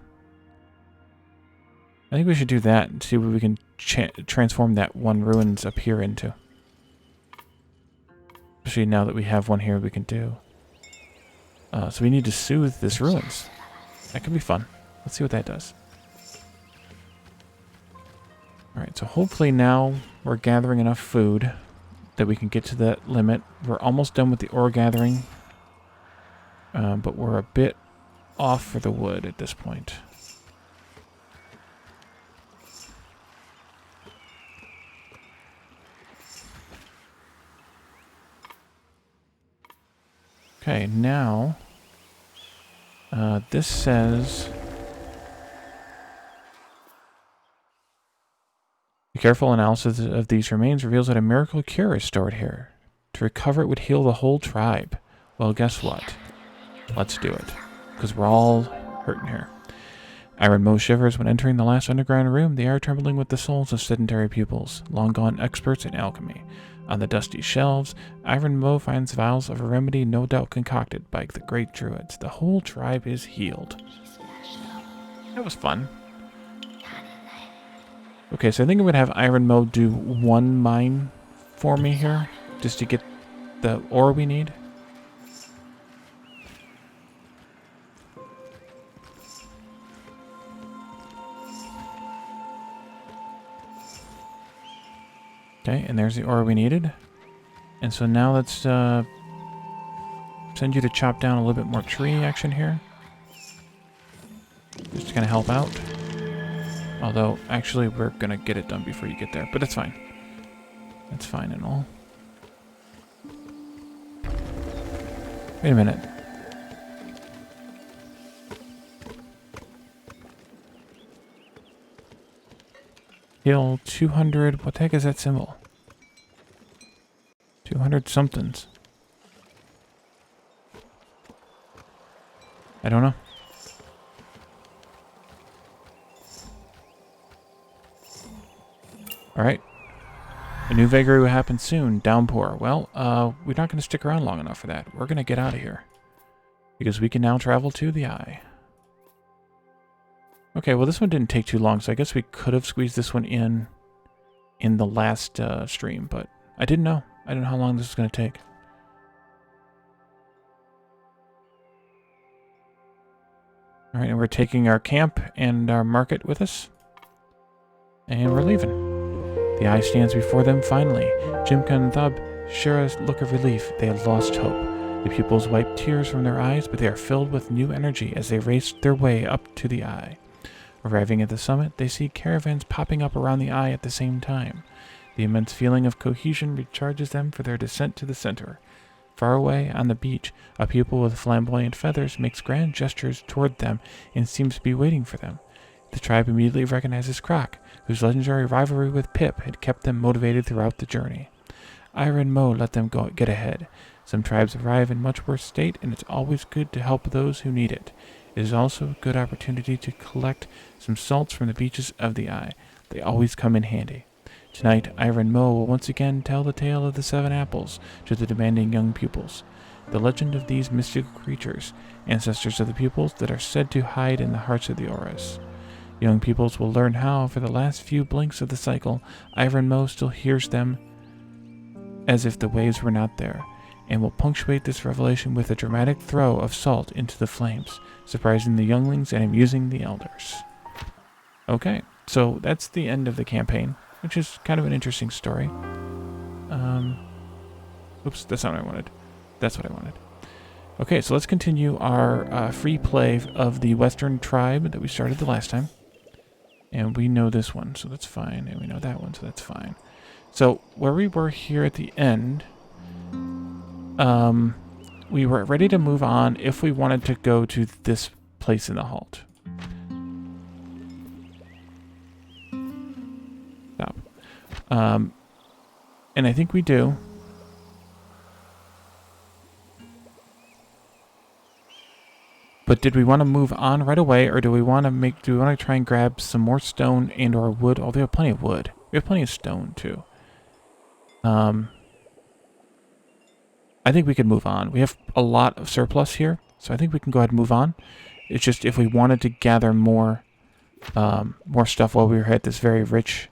I think we should do that and see what we can transform that one ruins up here into. Especially now that we have one here we can do. So we need to soothe this ruins. That could be fun. Let's see what that does. Alright, so hopefully now we're gathering enough food that we can get to that limit. We're almost done with the ore gathering. But we're a bit off for the wood at this point. Okay, now this says the careful analysis of these remains reveals that a miracle cure is stored here. To recover it would heal the whole tribe. Well, guess what? Let's do it, because we're all hurting here. Iron Moe shivers when entering the last underground room, the air trembling with the souls of sedentary pupils, long gone experts in alchemy. On the dusty shelves, Iron Moe finds vials of a remedy no doubt concocted by the great druids. The whole tribe is healed. That was fun. Okay, so I think I'm going to have Iron Moe do one mine for me here, just to get the ore we need. Okay, and there's the ore we needed. And so now let's send you to chop down a little bit more tree action here. Just to kind of help out. Although, actually, we're going to get it done before you get there. But that's fine. That's fine and all. Wait a minute. Heal 200. What the heck is that symbol? 200 somethings. I don't know. Alright. A new vagary will happen soon. Downpour. Well, we're not going to stick around long enough for that. We're going to get out of here. Because we can now travel to the eye. Okay, well this one didn't take too long, so I guess we could have squeezed this one in the last stream, but I didn't know. I didn't know how long this was going to take. Alright, and we're taking our camp and our market with us. And we're leaving. The eye stands before them finally. Jimka and Thub share a look of relief. They had lost hope. The pupils wipe tears from their eyes, but they are filled with new energy as they race their way up to the eye. Arriving at the summit, they see caravans popping up around the eye at the same time. The immense feeling of cohesion recharges them for their descent to the center. Far away, on the beach, a pupil with flamboyant feathers makes grand gestures toward them and seems to be waiting for them. The tribe immediately recognizes Croc, whose legendary rivalry with Pip had kept them motivated throughout the journey. Iron Moe let them get ahead. Some tribes arrive in much worse state, and it's always good to help those who need it. It is also a good opportunity to collect some salts from the beaches of the eye. They always come in handy. Tonight, Iron Moe will once again tell the tale of the 7 apples to the demanding young pupils. The legend of these mystical creatures, ancestors of the pupils that are said to hide in the hearts of the auras. Young pupils will learn how, for the last few blinks of the cycle, Iron Moe still hears them as if the waves were not there, and will punctuate this revelation with a dramatic throw of salt into the flames, surprising the younglings and amusing the elders. Okay, so that's the end of the campaign, which is kind of an interesting story. Oops, that's not what I wanted. That's what I wanted. Okay, so let's continue our free play of the Western tribe that we started the last time. And we know this one, so that's fine. And we know that one, so that's fine. So where we were here at the end, we were ready to move on if we wanted to go to this place in the halt. Stop. And I think we do. But did we want to move on right away, or do we want to try and grab some more stone and or wood? Oh, we have plenty of wood. We have plenty of stone too. I think we could move on. We have a lot of surplus here, so I think we can go ahead and move on. It's just if we wanted to gather more stuff while we were at this very rich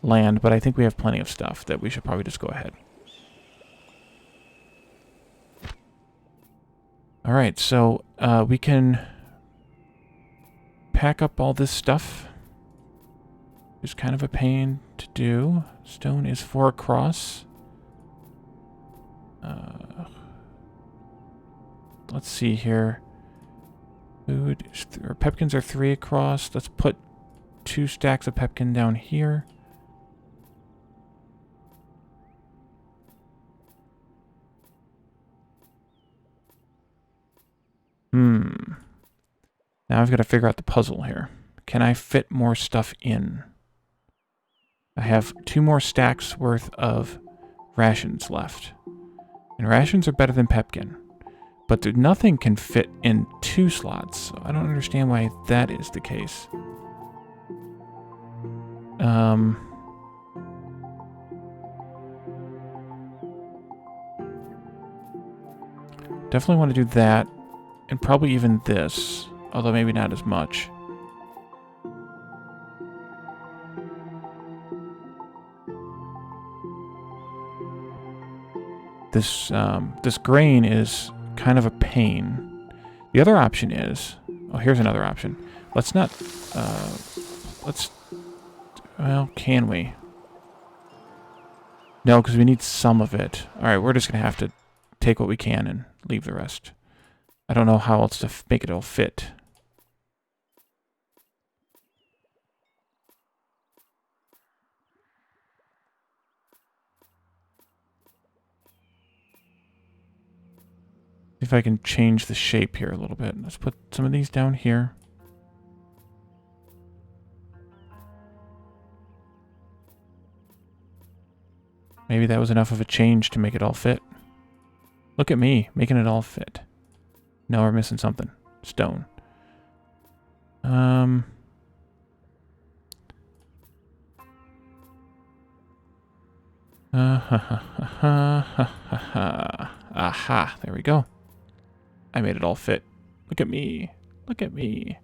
land, but I think we have plenty of stuff that we should probably just go ahead. Alright, so we can pack up all this stuff. It's kind of a pain to do. Stone is 4 across. Let's see here. Food, or pepkins are 3 across. Let's put 2 stacks of pepkin down here. Now I've got to figure out the puzzle here. Can I fit more stuff in? I have 2 more stacks worth of rations left. And rations are better than pepkin. But nothing can fit in 2 slots. So I don't understand why that is the case. Definitely want to do that. And probably even this. Although maybe not as much. This grain is kind of a pain. The other option is... Oh, here's another option. Let's not... Well, can we? No, because we need some of it. Alright, we're just going to have to take what we can and leave the rest. I don't know how else to make it all fit. See if I can change the shape here a little bit. Let's put some of these down here. Maybe that was enough of a change to make it all fit. Look at me, making it all fit. No, we're missing something. Stone. Aha, there we go. I made it all fit. Look at me. Look at me.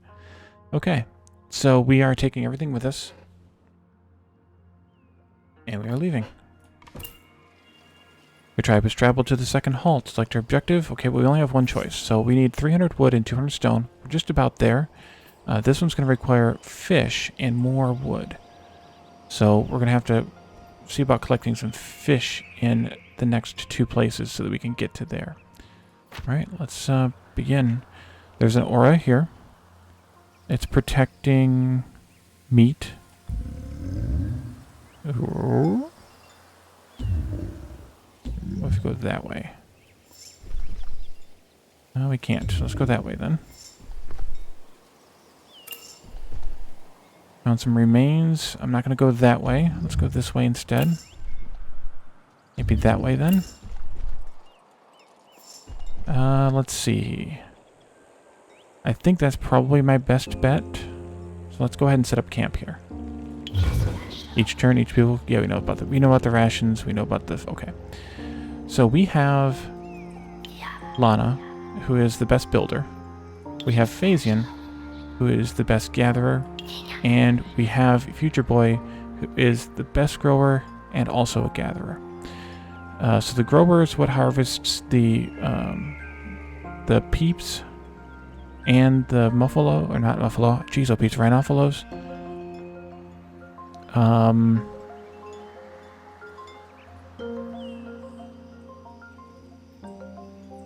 Okay, so we are taking everything with us. And we are leaving. Your tribe has traveled to the second halt. Select your objective. Okay, well, we only have one choice. So we need 300 wood and 200 stone. We're just about there. This one's going to require fish and more wood. So we're going to have to see about collecting some fish in the next 2 places so that we can get to there. All right, let's begin. There's an aura here. It's protecting meat. Ooh. What if we go that way? No, we can't. So let's go that way then. Found some remains. I'm not going to go that way. Let's go this way instead. Maybe that way then. Let's see. I think that's probably my best bet. So let's go ahead and set up camp here. Each turn, each people. Yeah, we know about the rations. We know about the. Okay. So we have Lana, who is the best builder. We have Phasian, who is the best gatherer. And we have Future Boy, who is the best grower and also a gatherer. So the growers would harvest the peeps and the muffalo, or not muffalo, Chizo peeps, rhinophilos.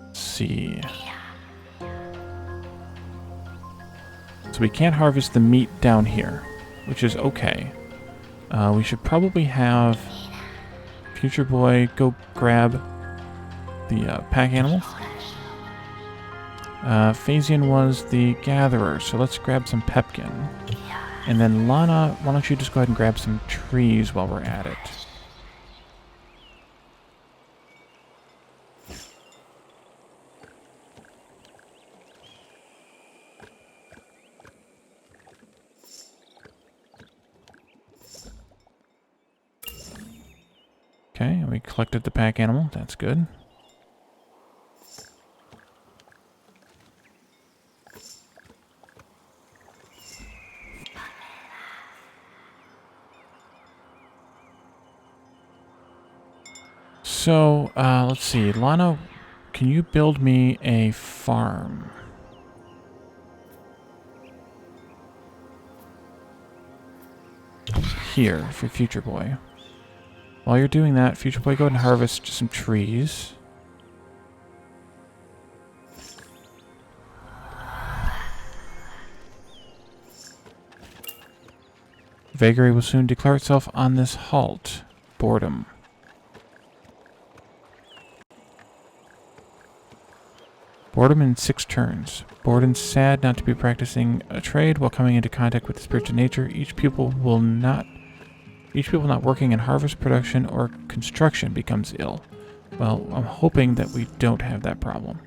Let's see. So we can't harvest the meat down here, which is okay. We should probably have Future Boy go grab the pack animal. Phasian was the gatherer, so let's grab some pepkin. And then Lana, why don't you just go ahead and grab some trees while we're at it. Okay, we collected the pack animal. That's good. So, let's see. Lana, can you build me a farm? Here, for Future Boy. While you're doing that, Future Boy, go ahead and harvest some trees. Vagary will soon declare itself on this halt. Boredom. Boredom in 6 turns. Bored and sad not to be practicing a trade while coming into contact with the spiritual nature. Each pupil not working in harvest, production, or construction becomes ill. Well, I'm hoping that we don't have that problem.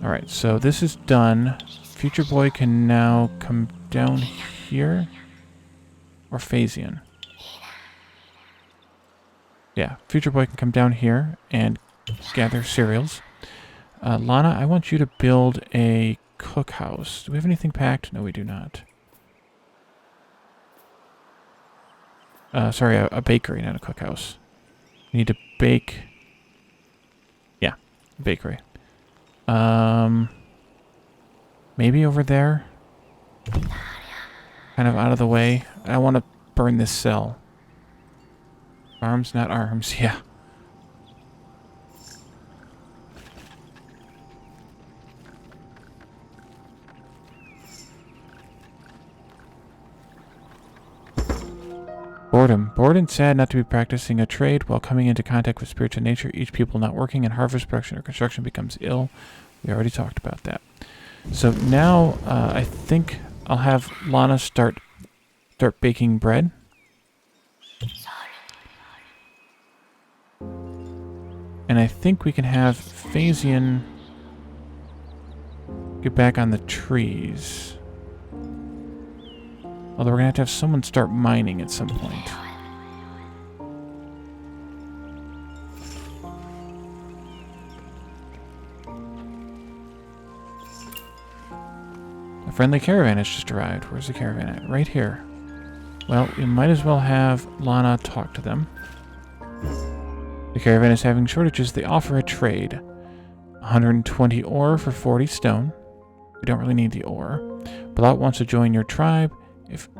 Alright, so this is done. Future Boy can now come down here. Or Phasian. Yeah, Future Boy can come down here and gather cereals. Lana, I want you to build a cookhouse. Do we have anything packed? No, we do not. Sorry, a bakery, not a cookhouse. We need to bake... Yeah, bakery. Maybe over there? Kind of out of the way. I want to burn this cell. Arms, not arms, yeah. Boredom. Bored and sad not to be practicing a trade while coming into contact with spiritual nature. Each pupil not working in harvest, production, or construction becomes ill. We already talked about that. So now I think I'll have Lana start baking bread. And I think we can have Phasian get back on the trees. Although we're going to have someone start mining at some point. A friendly caravan has just arrived. Where's the caravan at? Right here. Well, we might as well have Lana talk to them. The caravan is having shortages. They offer a trade. 120 ore for 40 stone. We don't really need the ore. Balat wants to join your tribe.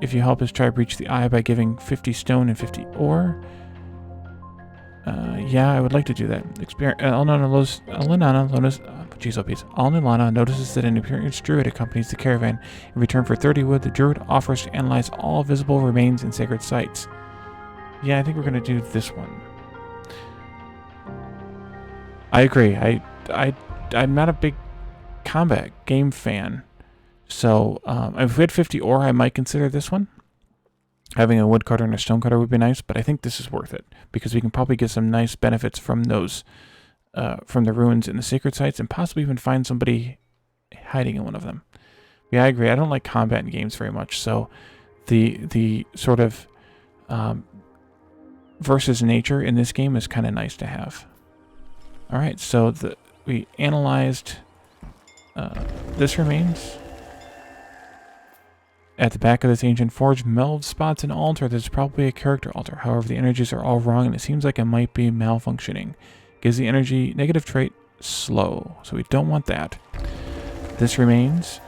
If you help his tribe reach the eye by giving 50 stone and 50 ore. Yeah, I would like to do that. Alnilana notices that an experienced druid accompanies the caravan. In return for 30 wood, the druid offers to analyze all visible remains in sacred sites. Yeah, I think we're going to do this one. I agree. I'm not a big combat game fan. So, if we had 50 ore, I might consider this one. Having a woodcutter and a stonecutter would be nice, but I think this is worth it. Because we can probably get some nice benefits from those, from the ruins in the sacred sites, and possibly even find somebody hiding in one of them. Yeah, I agree. I don't like combat in games very much, so the sort of versus nature in this game is kind of nice to have. Alright, so we analyzed this remains. At the back of this ancient forge, Melv spots an altar that's probably a character altar. However, the energies are all wrong and it seems like it might be malfunctioning. Gives the energy negative trait slow, so we don't want that. This remains.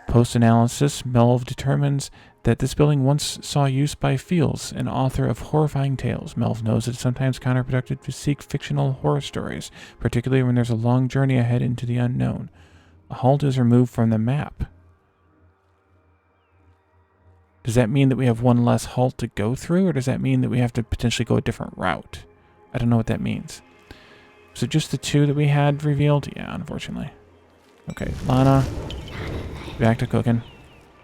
Post-analysis, Melv determines that this building once saw use by Fields, an author of horrifying tales. Melv knows it's sometimes counterproductive to seek fictional horror stories, particularly when there's a long journey ahead into the unknown. A halt is removed from the map. Does that mean that we have one less halt to go through, or does that mean that we have to potentially go a different route? I don't know what that means. So just the two that we had revealed? Yeah, unfortunately. Okay, Lana, back to cooking.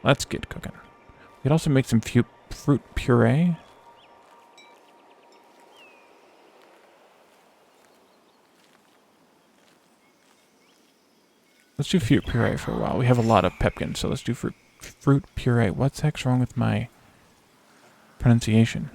Let's get cooking. We could also make some fruit puree. Let's do fruit puree for a while. We have a lot of pepkin, so let's do fruit puree. What the heck's wrong with my pronunciation?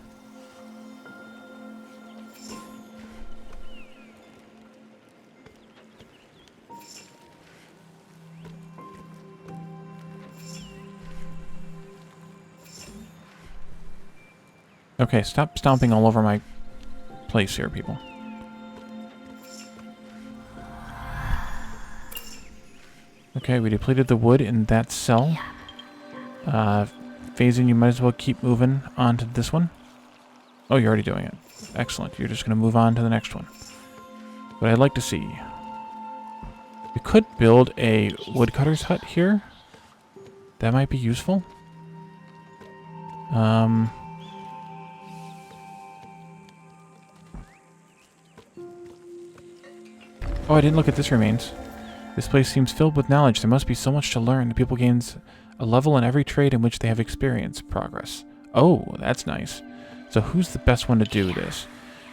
Okay, stop stomping all over my place here, people. Okay, we depleted the wood in that cell. Phasing, you might as well keep moving on to this one. Oh, you're already doing it. Excellent. You're just going to move on to the next one. What I'd like to see. We could build a woodcutter's hut here. That might be useful. Oh, I didn't look at this remains. This place seems filled with knowledge. There must be so much to learn. The people gains a level in every trade in which they have experienced progress. Oh, that's nice. So who's the best one to do this?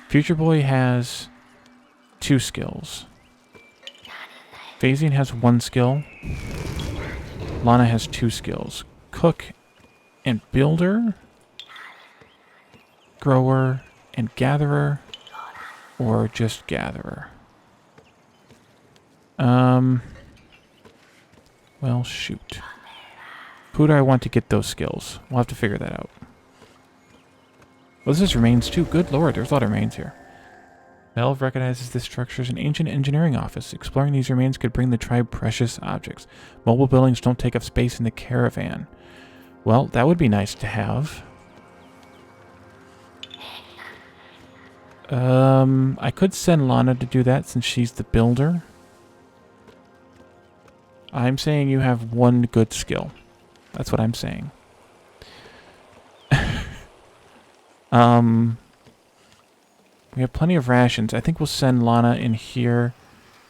Future Boy has 2 skills. Phasing has 1 skill. Lana has 2 skills. Cook and builder. Grower and gatherer. Or just gatherer. Well, shoot. Who do I want to get those skills? We'll have to figure that out. Well, this is remains too. Good lord, there's a lot of remains here. Melv recognizes this structure as an ancient engineering office. Exploring these remains could bring the tribe precious objects. Mobile buildings don't take up space in the caravan. Well, that would be nice to have. I could send Lana to do that since she's the builder. I'm saying you have 1 good skill. That's what I'm saying. We have plenty of rations. I think we'll send Lana in here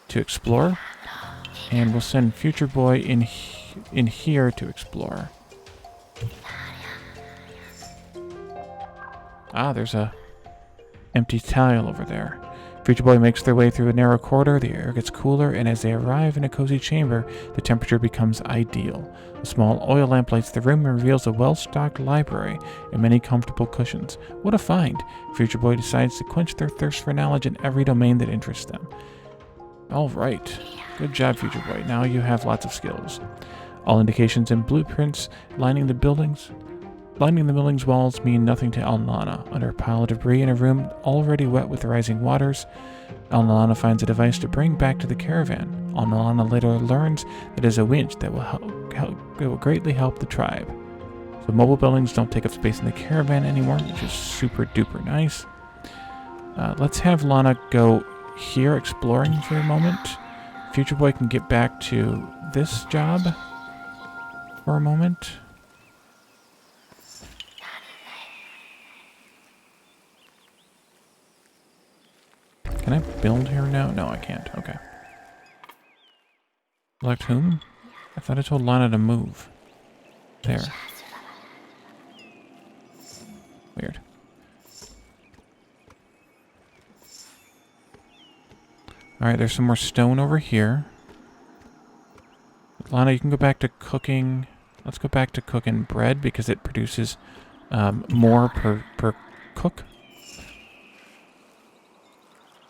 to explore. And we'll send Future Boy in here to explore. Ah, there's a empty tile over there. Future Boy makes their way through a narrow corridor. The air gets cooler, and as they arrive in a cozy chamber, the temperature becomes ideal. A small oil lamp lights the room and reveals a well-stocked library and many comfortable cushions. What a find! Future Boy decides to quench their thirst for knowledge in every domain that interests them. Alright. Good job, Future Boy. Now you have lots of skills. All indications and blueprints lining the building's walls mean nothing to Alnana. Under a pile of debris in a room already wet with the rising waters, Alnana finds a device to bring back to the caravan. Alnana later learns that it is a winch that will greatly help the tribe. So mobile buildings don't take up space in the caravan anymore, which is super duper nice. Let's have Lana go here exploring for a moment. Future Boy can get back to this job for a moment. Can I build here now? No, I can't. Okay. Select whom? I thought I told Lana to move. There. Weird. Alright, there's some more stone over here. Lana, you can go back to cooking. Let's go back to cooking bread because it produces more per cook.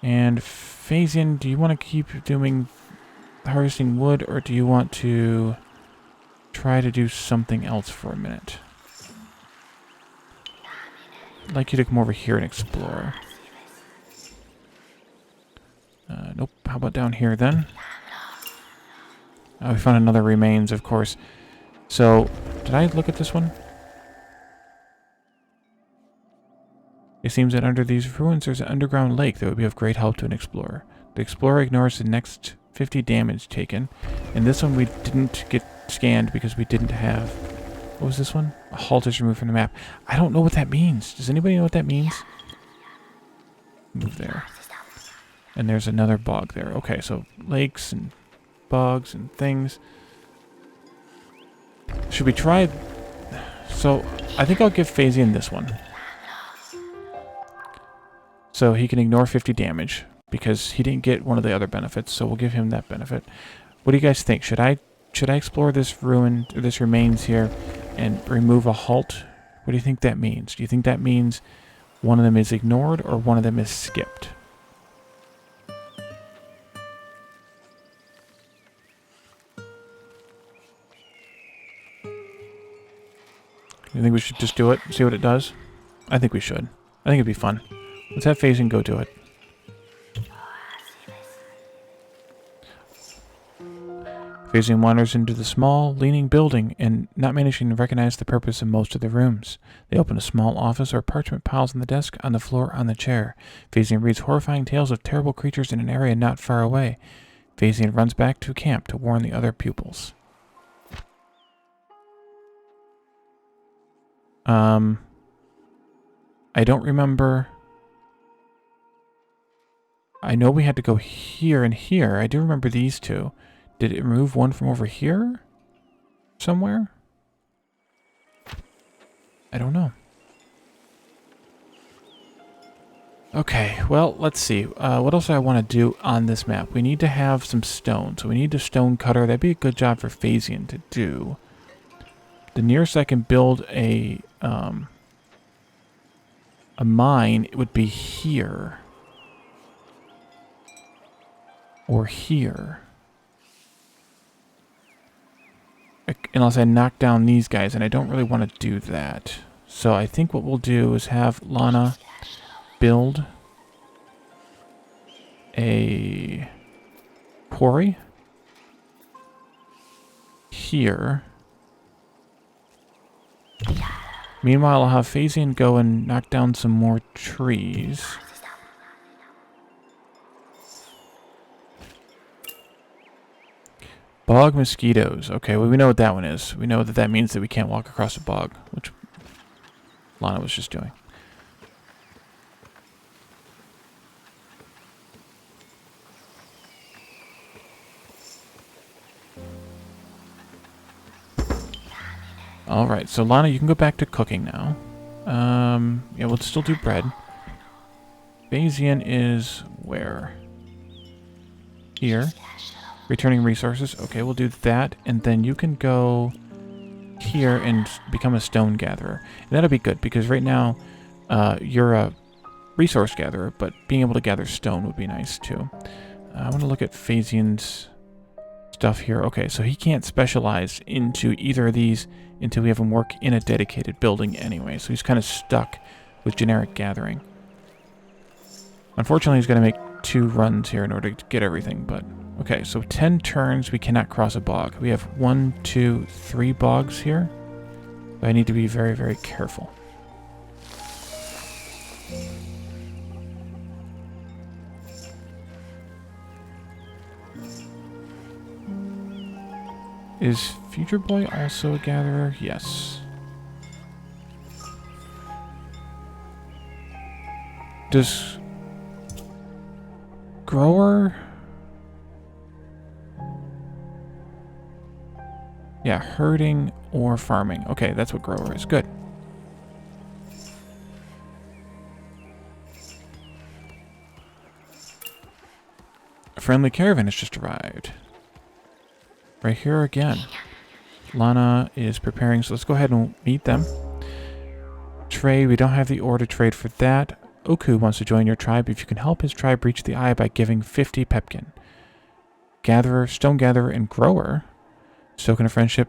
And Phasian, do you want to keep doing harvesting wood, or do you want to try to do something else for a minute. I'd like you to come over here and explore. Nope. How about down here then? Oh, we found another remains, of course. So, did I look at this one? It seems that under these ruins there's an underground lake that would be of great help to an explorer. The explorer ignores the next 50 damage taken. And this one we didn't get scanned because we didn't have... What was this one? A halt is removed from the map. I don't know what that means. Does anybody know what that means? Move there. And there's another bog there. Okay, so lakes and bugs and things. Should we try... So, I think I'll give Phasian this one. So he can ignore 50 damage, because he didn't get one of the other benefits, so we'll give him that benefit. What do you guys think? Should I explore this ruin, or this remains here, and remove a halt? What do you think that means? Do you think that means one of them is ignored, or one of them is skipped? You think we should just do it? See what it does? I think we should. I think it'd be fun. Let's have Phasian go do it. Phasian wanders into the small, leaning building and not managing to recognize the purpose of most of the rooms. They open a small office or parchment piles on the desk, on the floor, on the chair. Phasian reads horrifying tales of terrible creatures in an area not far away. Phasian runs back to camp to warn the other pupils. I don't remember. I know we had to go here and here. I do remember these two. Did it remove one from over here? Somewhere? I don't know. Okay, well, let's see. What else do I want to do on this map? We need to have some stone. So we need a stone cutter. That'd be a good job for Phasian to do. The nearest I can build a mine, it would be here. Or here. Unless I knock down these guys, and I don't really want to do that. So I think what we'll do is have Lana build a quarry here. Meanwhile, I'll have Phasian go and knock down some more trees. Bog mosquitoes. Okay, well, we know what that one is. We know that that means that we can't walk across a bog, which Lana was just doing. Alright, so Lana, you can go back to cooking now. Yeah, we'll still do bread. Phasian is where? Here. Returning resources. Okay, we'll do that. And then you can go here and become a stone gatherer. And that'll be good, because right now you're a resource gatherer, but being able to gather stone would be nice too. I want to look at Phasian's stuff here. Okay, so he can't specialize into either of these until we have him work in a dedicated building anyway. So he's kind of stuck with generic gathering. Unfortunately, he's going to make 2 runs here in order to get everything, but... Okay, so 10 turns we cannot cross a bog. We have 1, 2, 3 bogs here. I need to be very, very careful. Is Future Boy also a gatherer? Yes. Does Grower... Yeah, herding or farming. Okay, that's what Grower is. Good. A friendly caravan has just arrived. Right here again. Lana is preparing, so let's go ahead and meet them. Trade, we don't have the ore to trade for that. Oku wants to join your tribe if you can help his tribe reach the eye by giving 50 pepkin. Gatherer, stone gatherer, and grower. Token of friendship.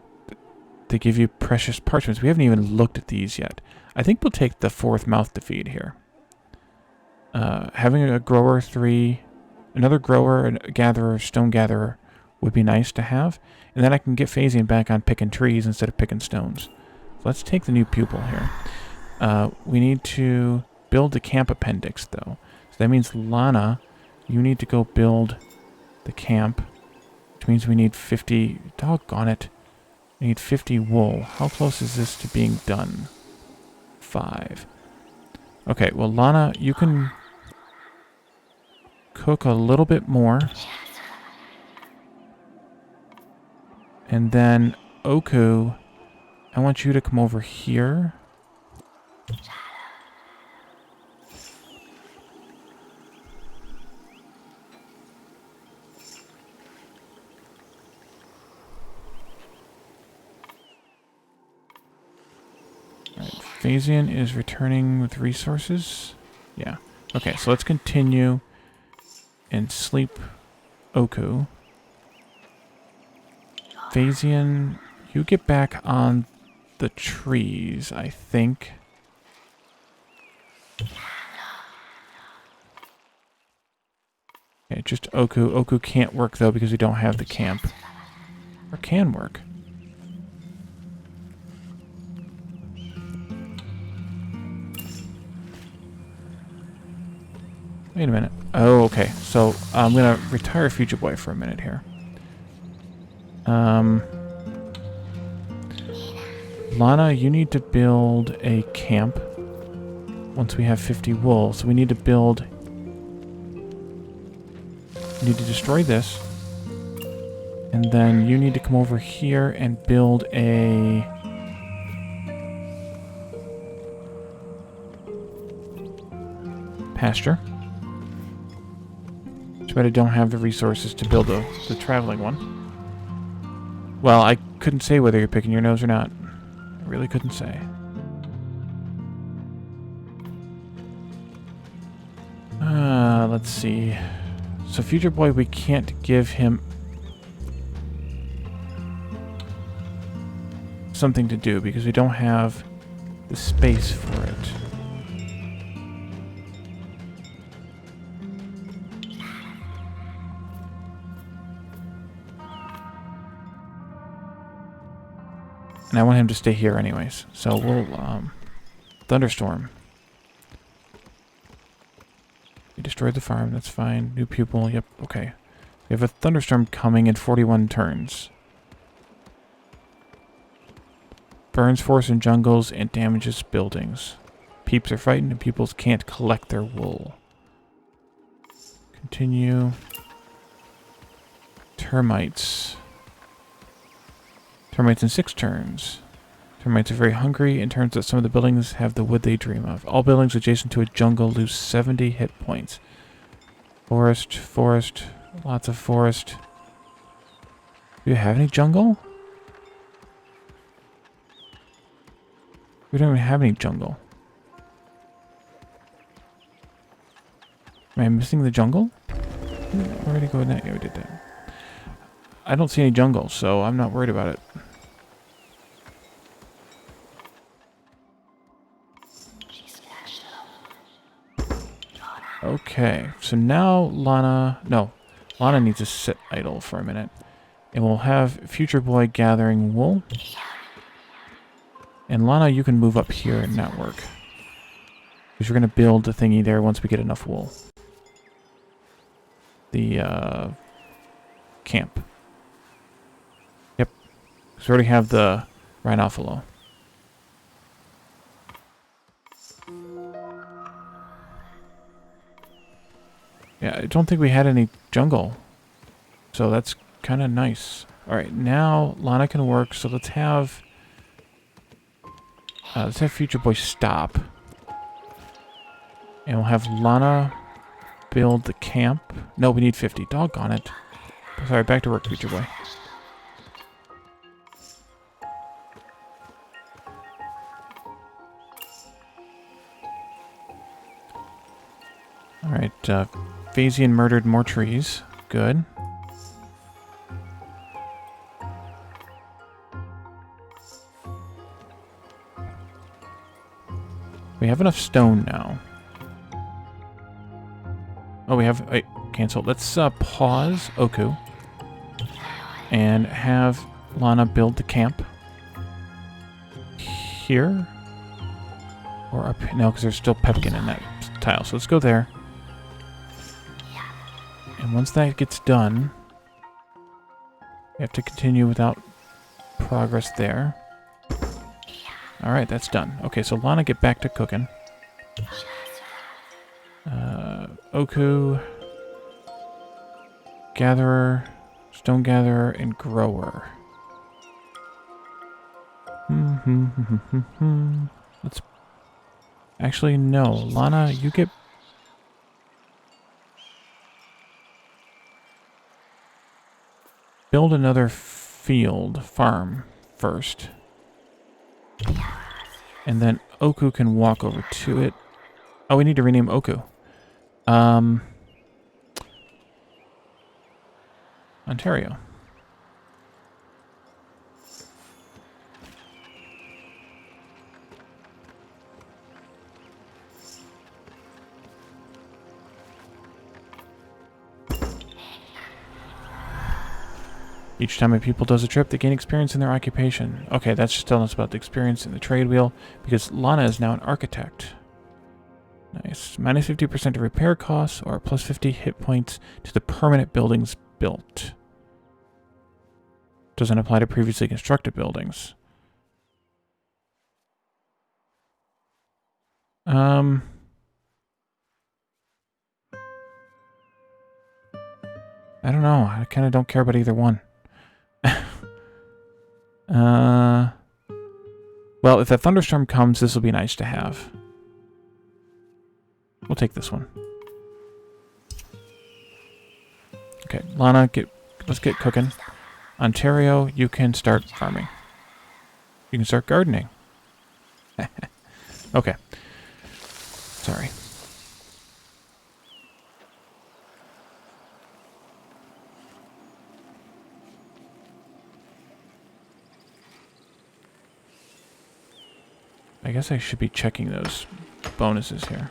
they give you precious parchments. We haven't even looked at these yet. I think we'll take the 4th mouth to feed here. Having a grower 3, another grower, a gatherer, stone gatherer would be nice to have. And then I can get Phasian back on picking trees instead of picking stones. So let's take the new pupil here. We need to build the camp appendix, though. So that means, Lana, you need to go build the camp, which means we need 50... Doggone it. We need 50 wool. How close is this to being done? 5. Okay, well, Lana, you can cook a little bit more. And then, Oku, I want you to come over here. Phasian is returning with resources. Yeah. Okay, so let's continue and sleep Oku. Phasian, you get back on the trees, I think. Okay, just Oku. Oku can't work, though, because we don't have the camp. Or can work. Wait a minute. Oh, okay. So, I'm going to retire Future Boy for a minute here. Lana, you need to build a camp once we have 50 wool. So we need to build... We need to destroy this. And then you need to come over here and build a... pasture. But I don't have the resources to build the traveling one. Well, I couldn't say whether you're picking your nose or not. I really couldn't say. Let's see. So Future Boy, we can't give him something to do because we don't have the space for it. And I want him to stay here anyways. So we'll, thunderstorm. We destroyed the farm, that's fine. New pupil, yep, okay. We have a thunderstorm coming in 41 turns. Burns forests and jungles and damages buildings. Peeps are fighting and pupils can't collect their wool. Continue. Termites. Termites in 6 turns. Termites are very hungry and turns out some of the buildings have the wood they dream of. All buildings adjacent to a jungle lose 70 hit points. Forest, forest, lots of forest. Do you have any jungle? We don't even have any jungle. Am I missing the jungle? Did we already go in that? Yeah, we did that. I don't see any jungle, so I'm not worried about it. Okay, so now Lana... No, Lana needs to sit idle for a minute. And we'll have Future Boy gathering wool. And Lana, you can move up here and not work. Because we're going to build the thingy there once we get enough wool. The, camp. Yep. Because we already have the Rhinophilo. Yeah, I don't think we had any jungle. So that's kind of nice. Alright, now Lana can work, so let's have Future Boy stop. And we'll have Lana build the camp. No, we need 50. Doggone it. Sorry, back to work, Future Boy. Alright, Phasian murdered more trees. Good. We have enough stone now. Oh, we have... Wait, cancel. Let's pause Oku. And have Lana build the camp. Here? Or up... No, because there's still pepkin in that tile. So let's go there. And once that gets done... We have to continue without progress there. Alright, that's done. Okay, so Lana, get back to cooking. Oku, Gatherer, Stone Gatherer, and Grower. Let's... Actually, no. Lana, you get... Build another farm first. And then Oku can walk over to it. Oh, we need to rename Oku. Ontario. Each time a pupil does a trip, they gain experience in their occupation. Okay, that's just telling us about the experience in the trade wheel, because Lana is now an architect. Nice. Minus 50% of repair costs, or plus 50 hit points to the permanent buildings built. Doesn't apply to previously constructed buildings. I don't know. I kind of don't care about either one. Well, if that thunderstorm comes, this will be nice to have. We'll take this one. Okay, Lana, let's get cooking. Ontario, you can start farming. You can start gardening. Okay. Sorry. I guess I should be checking those bonuses here.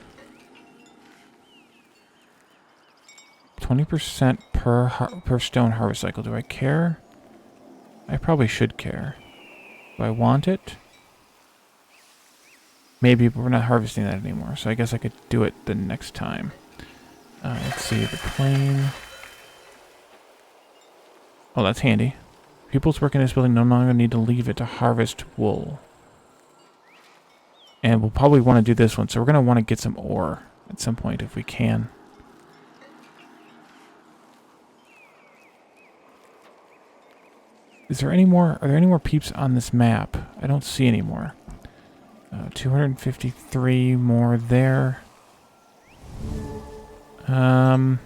20% per stone harvest cycle. Do I care? I probably should care. Do I want it? Maybe, but we're not harvesting that anymore, so I guess I could do it the next time. Let's see, the plane. Oh, that's handy. Pupils working in this building no longer need to leave it to harvest wool. And we'll probably want to do this one, so we're going to want to get some ore at some point if we can. Is there any more? Are there any more peeps on this map? I don't see any more. 253 more there. No,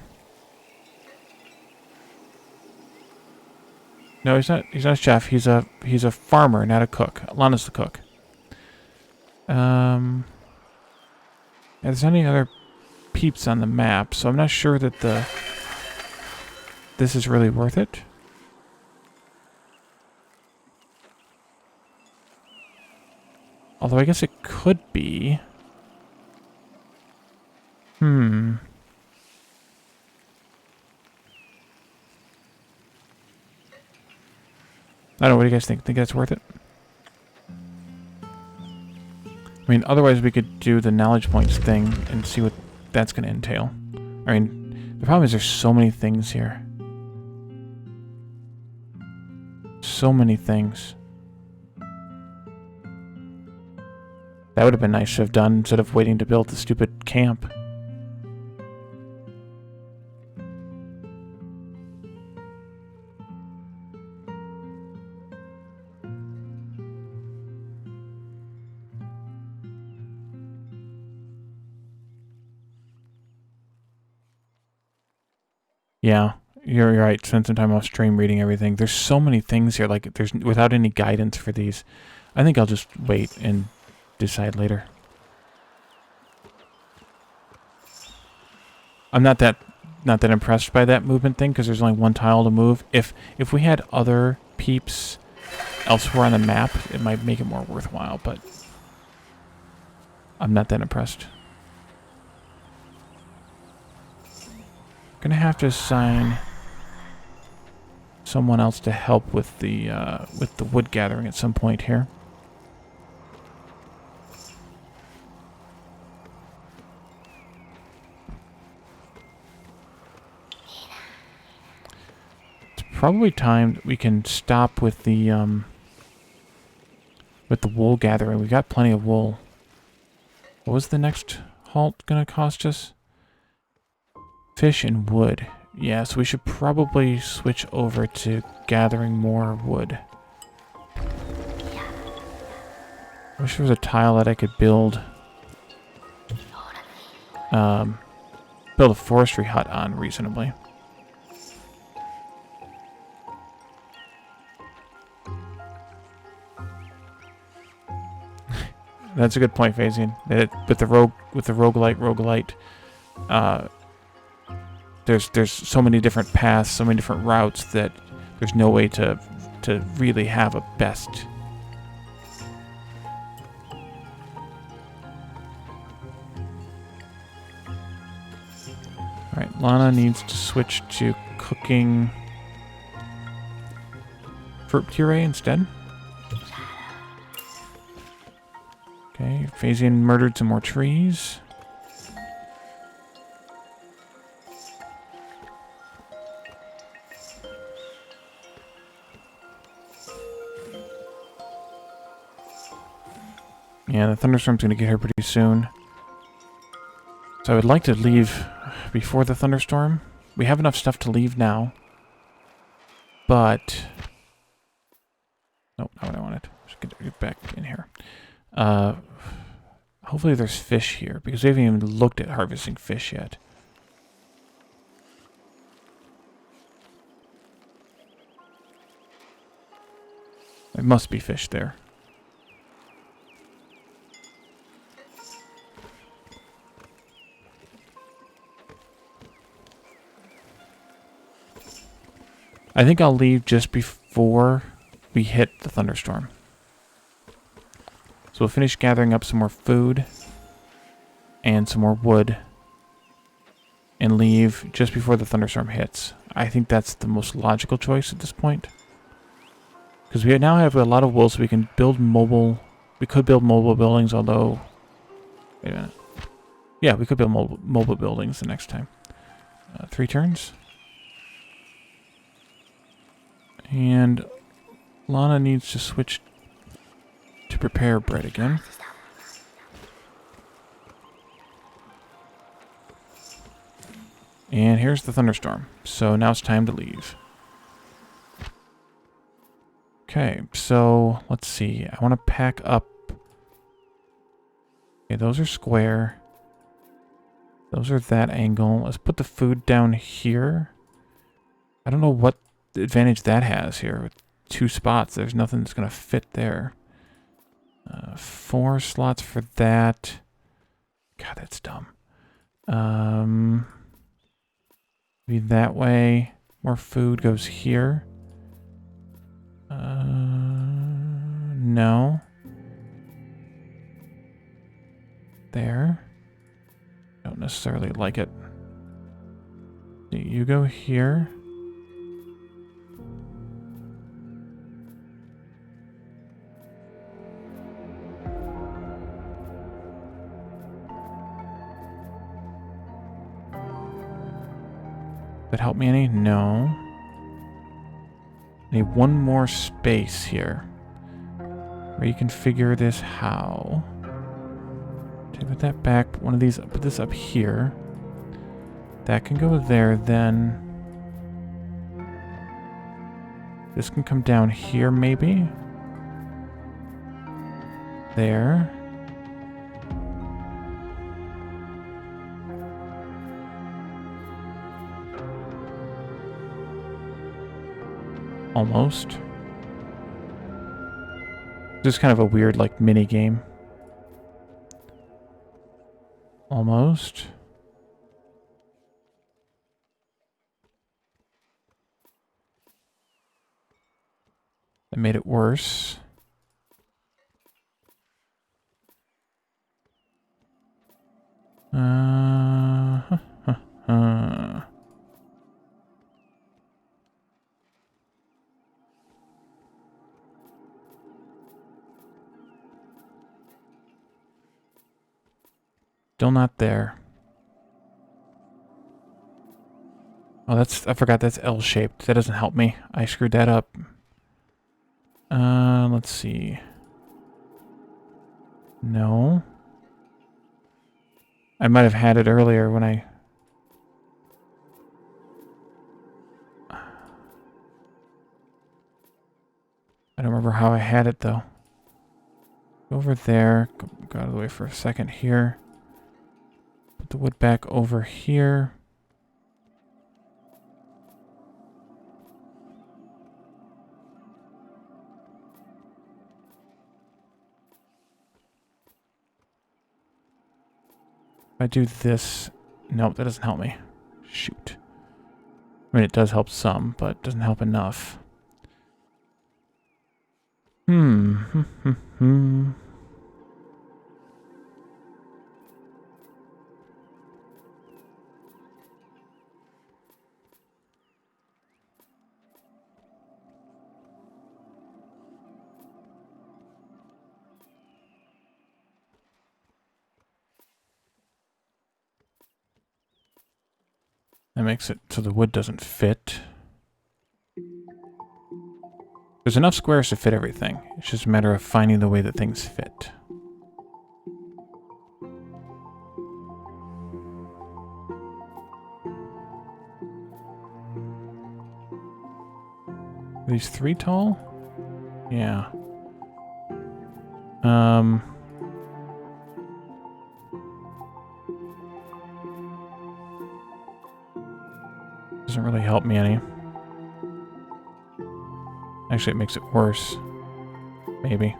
he's not. He's not a chef. He's a farmer, not a cook. Lana's the cook. There's any other peeps on the map, so I'm not sure that this is really worth it. Although I guess it could be. I don't know, what do you guys think? Think that's worth it? I mean, otherwise we could do the knowledge points thing and see what that's going to entail. I mean, the problem is there's so many things here. So many things. That would have been nice to have done instead of waiting to build the stupid camp. Yeah, you're right. Spend some time off stream reading everything. There's so many things here. Like, there's without any guidance for these. I think I'll just wait and decide later. I'm not that impressed by that movement thing because there's only one tile to move. If we had other peeps elsewhere on the map, it might make it more worthwhile. But I'm not that impressed. Gonna have to assign someone else to help with the wood gathering at some point here. It's probably time that we can stop with the wool gathering. We got plenty of wool. What was the next halt gonna cost us? Fish and wood. Yeah, so we should probably switch over to gathering more wood. I wish there was a tile that I could build build a forestry hut on reasonably. That's a good point, Phasian. With the roguelite, there's so many different paths, so many different routes that there's no way to really have a best. All right, Lana needs to switch to cooking fruit puree instead. Okay, Phasian murdered some more trees. Yeah, the thunderstorm's gonna get here pretty soon. So I would like to leave before the thunderstorm. We have enough stuff to leave now. But... nope, not what I wanted. Just get back in here. Hopefully there's fish here, because we haven't even looked at harvesting fish yet. There must be fish there. I think I'll leave just before we hit the thunderstorm. So we'll finish gathering up some more food and some more wood and leave just before the thunderstorm hits. I think that's the most logical choice at this point. Because we now have a lot of wool, so we can build mobile... we could build mobile buildings, although... wait a minute. Yeah, we could build mobile buildings the next time. 3 turns. And Lana needs to switch to prepare bread again. And here's the thunderstorm. So now it's time to leave. Okay, so let's see. I want to pack up. Okay, those are square. Those are that angle. Let's put the food down here. I don't know what advantage that has here with 2 spots. There's nothing that's going to fit there. 4 slots for that. God, that's dumb. Be that way. More food goes here. No. There. Don't necessarily like it. You go here. That help me any? No. Need one more space here. Where you can figure this how. Okay, put that back. One of these, put this up here. That can go there, then. This can come down here, maybe. There. Almost. This is kind of a weird, like, mini game. Almost. That made it worse. Still not there. Oh, I forgot that's L-shaped. That doesn't help me. I screwed that up. Let's see. No. I might have had it earlier when I... I don't remember how I had it, though. Go over there. Go out of the way for a second here. Put the wood back over here. If I do this... Nope, that doesn't help me. Shoot. I mean, it does help some, but it doesn't help enough. That makes it so the wood doesn't fit. There's enough squares to fit everything. It's just a matter of finding the way that things fit. Are these 3 tall? Yeah. Doesn't really help me any. Actually, it makes it worse. Maybe.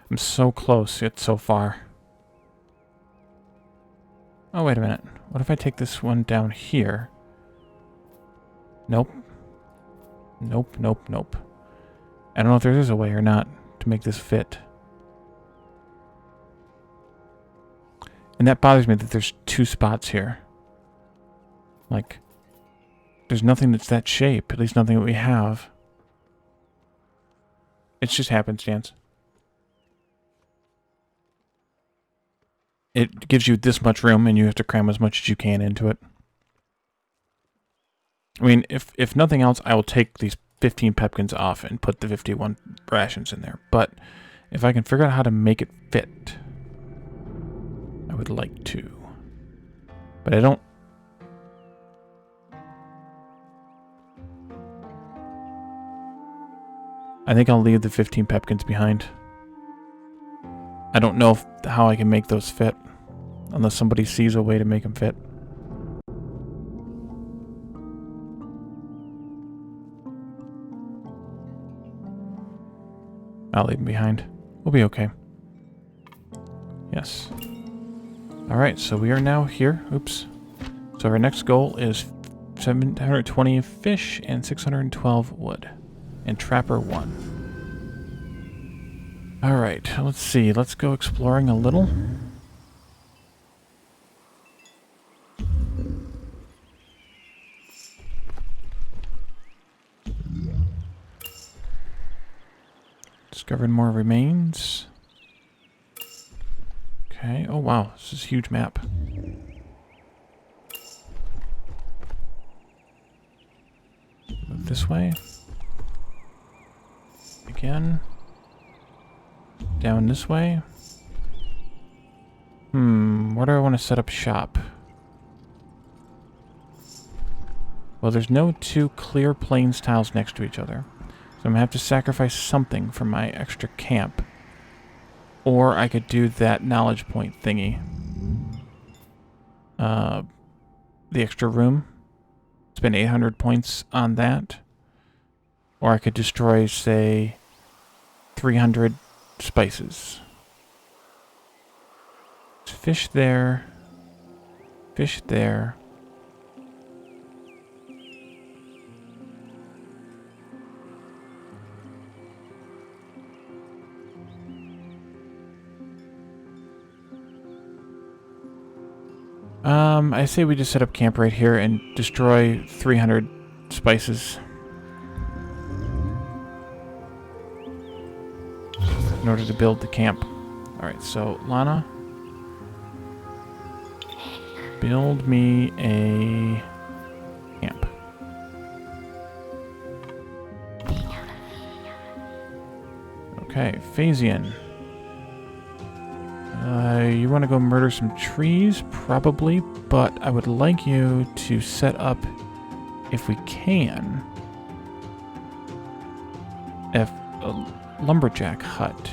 I'm so close, yet so far. Oh, wait a minute. What if I take this one down here? Nope. Nope, nope, nope. I don't know if there is a way or not to make this fit. And that bothers me that there's 2 spots here. Like, there's nothing that's that shape. At least nothing that we have. It's just happenstance. It gives you this much room, and you have to cram as much as you can into it. I mean, if nothing else, I will take these 15 pepkins off and put the 51 rations in there. But if I can figure out how to make it fit, I would like to. But I don't... I think I'll leave the 15 pepkins behind. I don't know how I can make those fit. Unless somebody sees a way to make them fit. I'll leave them behind. We'll be okay. Yes. Alright, so we are now here. Oops. So our next goal is 720 fish and 612 wood. And Trapper 1. Alright, let's see. Let's go exploring a little. Discovered more remains. Okay. Oh, wow. This is a huge map. Move this way. Again. Down this way. Where do I want to set up shop? Well, there's no 2 clear plains tiles next to each other. So I'm going to have to sacrifice something for my extra camp. Or I could do that knowledge point thingy. The extra room. Spend 800 points on that. Or I could destroy, say, 300 spices. Fish there. Fish there. I say we just set up camp right here and destroy 300 spices in order to build the camp. Alright, so Lana, build me a camp. Okay, Phasian. You want to go murder some trees? Probably, but I would like you to set up, if we can, a lumberjack hut.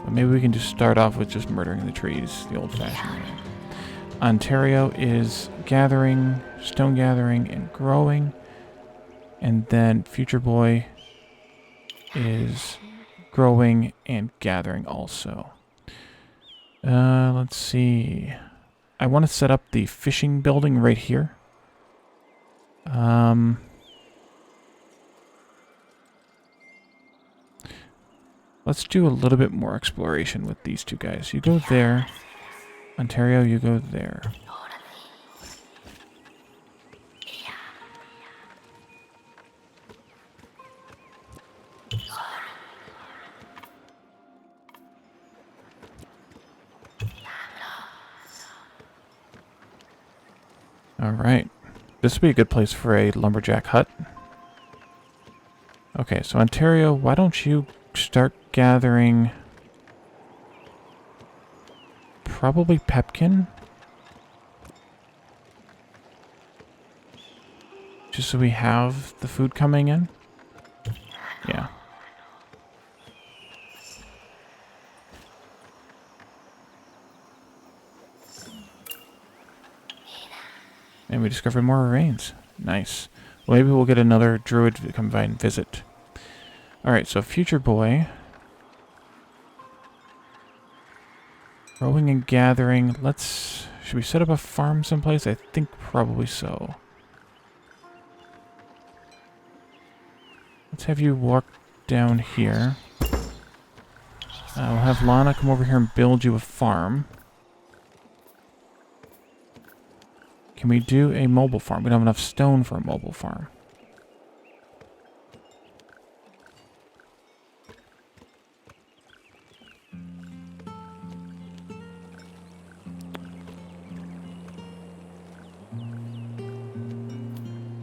But maybe we can just start off with just murdering the trees, the old-fashioned way. Ontario is gathering, stone gathering, and growing. And then Future Boy is growing and gathering also. Let's see. I want to set up the fishing building right here. Let's do a little bit more exploration with these two guys. You go there. Ontario, you go there. Alright. This would be a good place for a lumberjack hut. Okay, so Ontario, why don't you start gathering probably pepkin? Just so we have the food coming in? Yeah. And we discovered more remains. Nice. Well, maybe we'll get another druid to come by and visit. Alright, so Future Boy. Growing and gathering. Should we set up a farm someplace? I think probably so. Let's have you walk down here. We'll have Lana come over here and build you a farm. Can we do a mobile farm? We don't have enough stone for a mobile farm.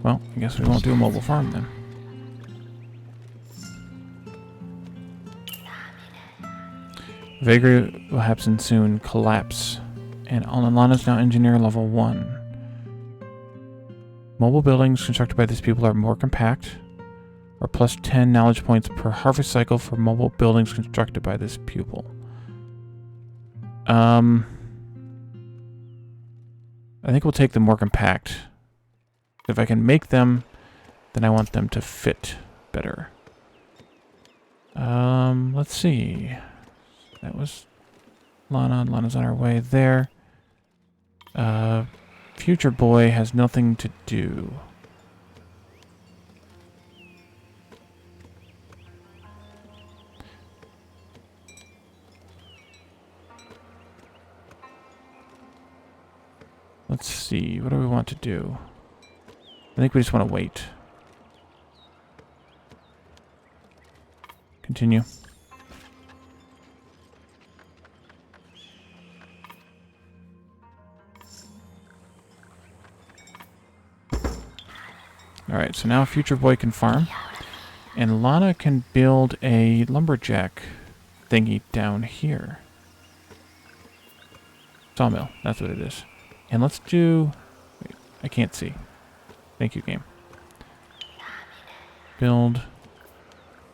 Well, I guess we won't do a mobile farm then. Vagary will happen soon. Collapse. And Lana's now engineer level 1. Mobile buildings constructed by these people are more compact, or plus 10 knowledge points per harvest cycle for mobile buildings constructed by this pupil. I think we'll take the more compact. If I can make them, then I want them to fit better. Let's see. That was Lana. Lana's on her way there. Future Boy has nothing to do. Let's see. What do we want to do? I think we just want to wait. Continue. Alright, so now Future Boy can farm. And Lana can build a lumberjack thingy down here. Sawmill, that's what it is. And let's do... Wait, I can't see. Thank you, game. Build.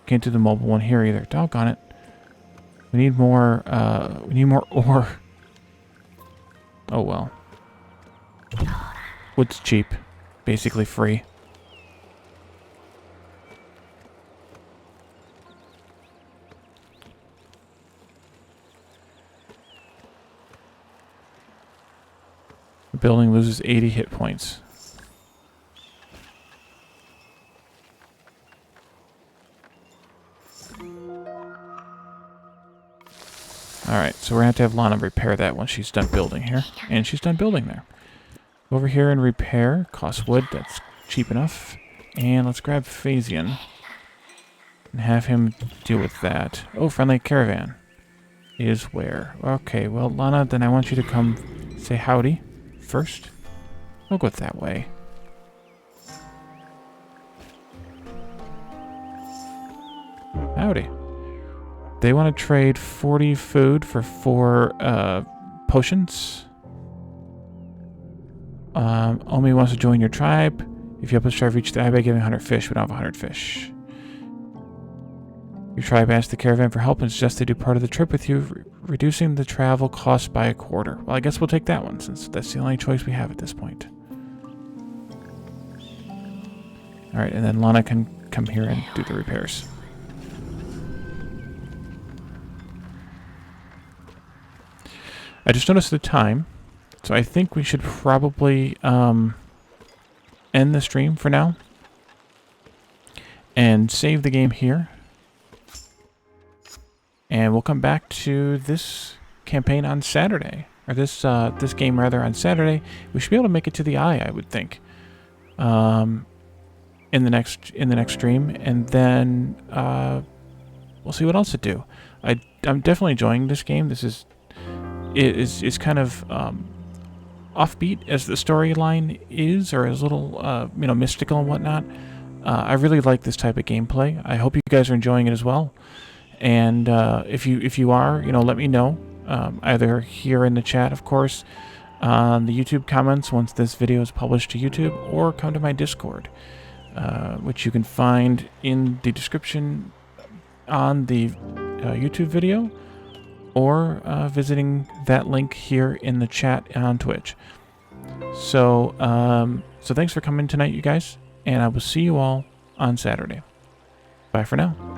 Can't do the mobile one here either. Doggone it. We need more ore. Oh well. Wood's cheap. Basically free. building loses 80 hit points. Alright, so we're going to have Lana repair that once she's done building here. And she's done building there. Over here and repair. Cost wood, that's cheap enough. And let's grab Phasian and have him deal with that. Oh, friendly caravan is where? Okay, well, Lana, then I want you to come say howdy first. We'll go that way. Howdy. They want to trade 40 food for 4 potions. Omi wants to join your tribe. If you help us tribe reach the eye by giving 100 fish, we don't have 100 fish. Your tribe asked the caravan for help and suggests they do part of the trip with you, reducing the travel cost by a quarter. Well, I guess we'll take that one, since that's the only choice we have at this point. Alright, and then Lana can come here and do the repairs. I just noticed the time, so I think we should probably end the stream for now and save the game here. And we'll come back to this campaign on Saturday, or this game rather on Saturday. We should be able to make it to the eye, I would think, in the next stream, and then we'll see what else to do. I'm definitely enjoying this game. This is kind of offbeat as the storyline is, or is a little mystical and whatnot. I really like this type of gameplay. I hope you guys are enjoying it as well. And if you are, let me know, either here in the chat, of course, on the YouTube comments once this video is published to YouTube, or come to my Discord, which you can find in the description on the YouTube video, or visiting that link here in the chat on Twitch. So, so thanks for coming tonight, you guys, and I will see you all on Saturday. Bye for now.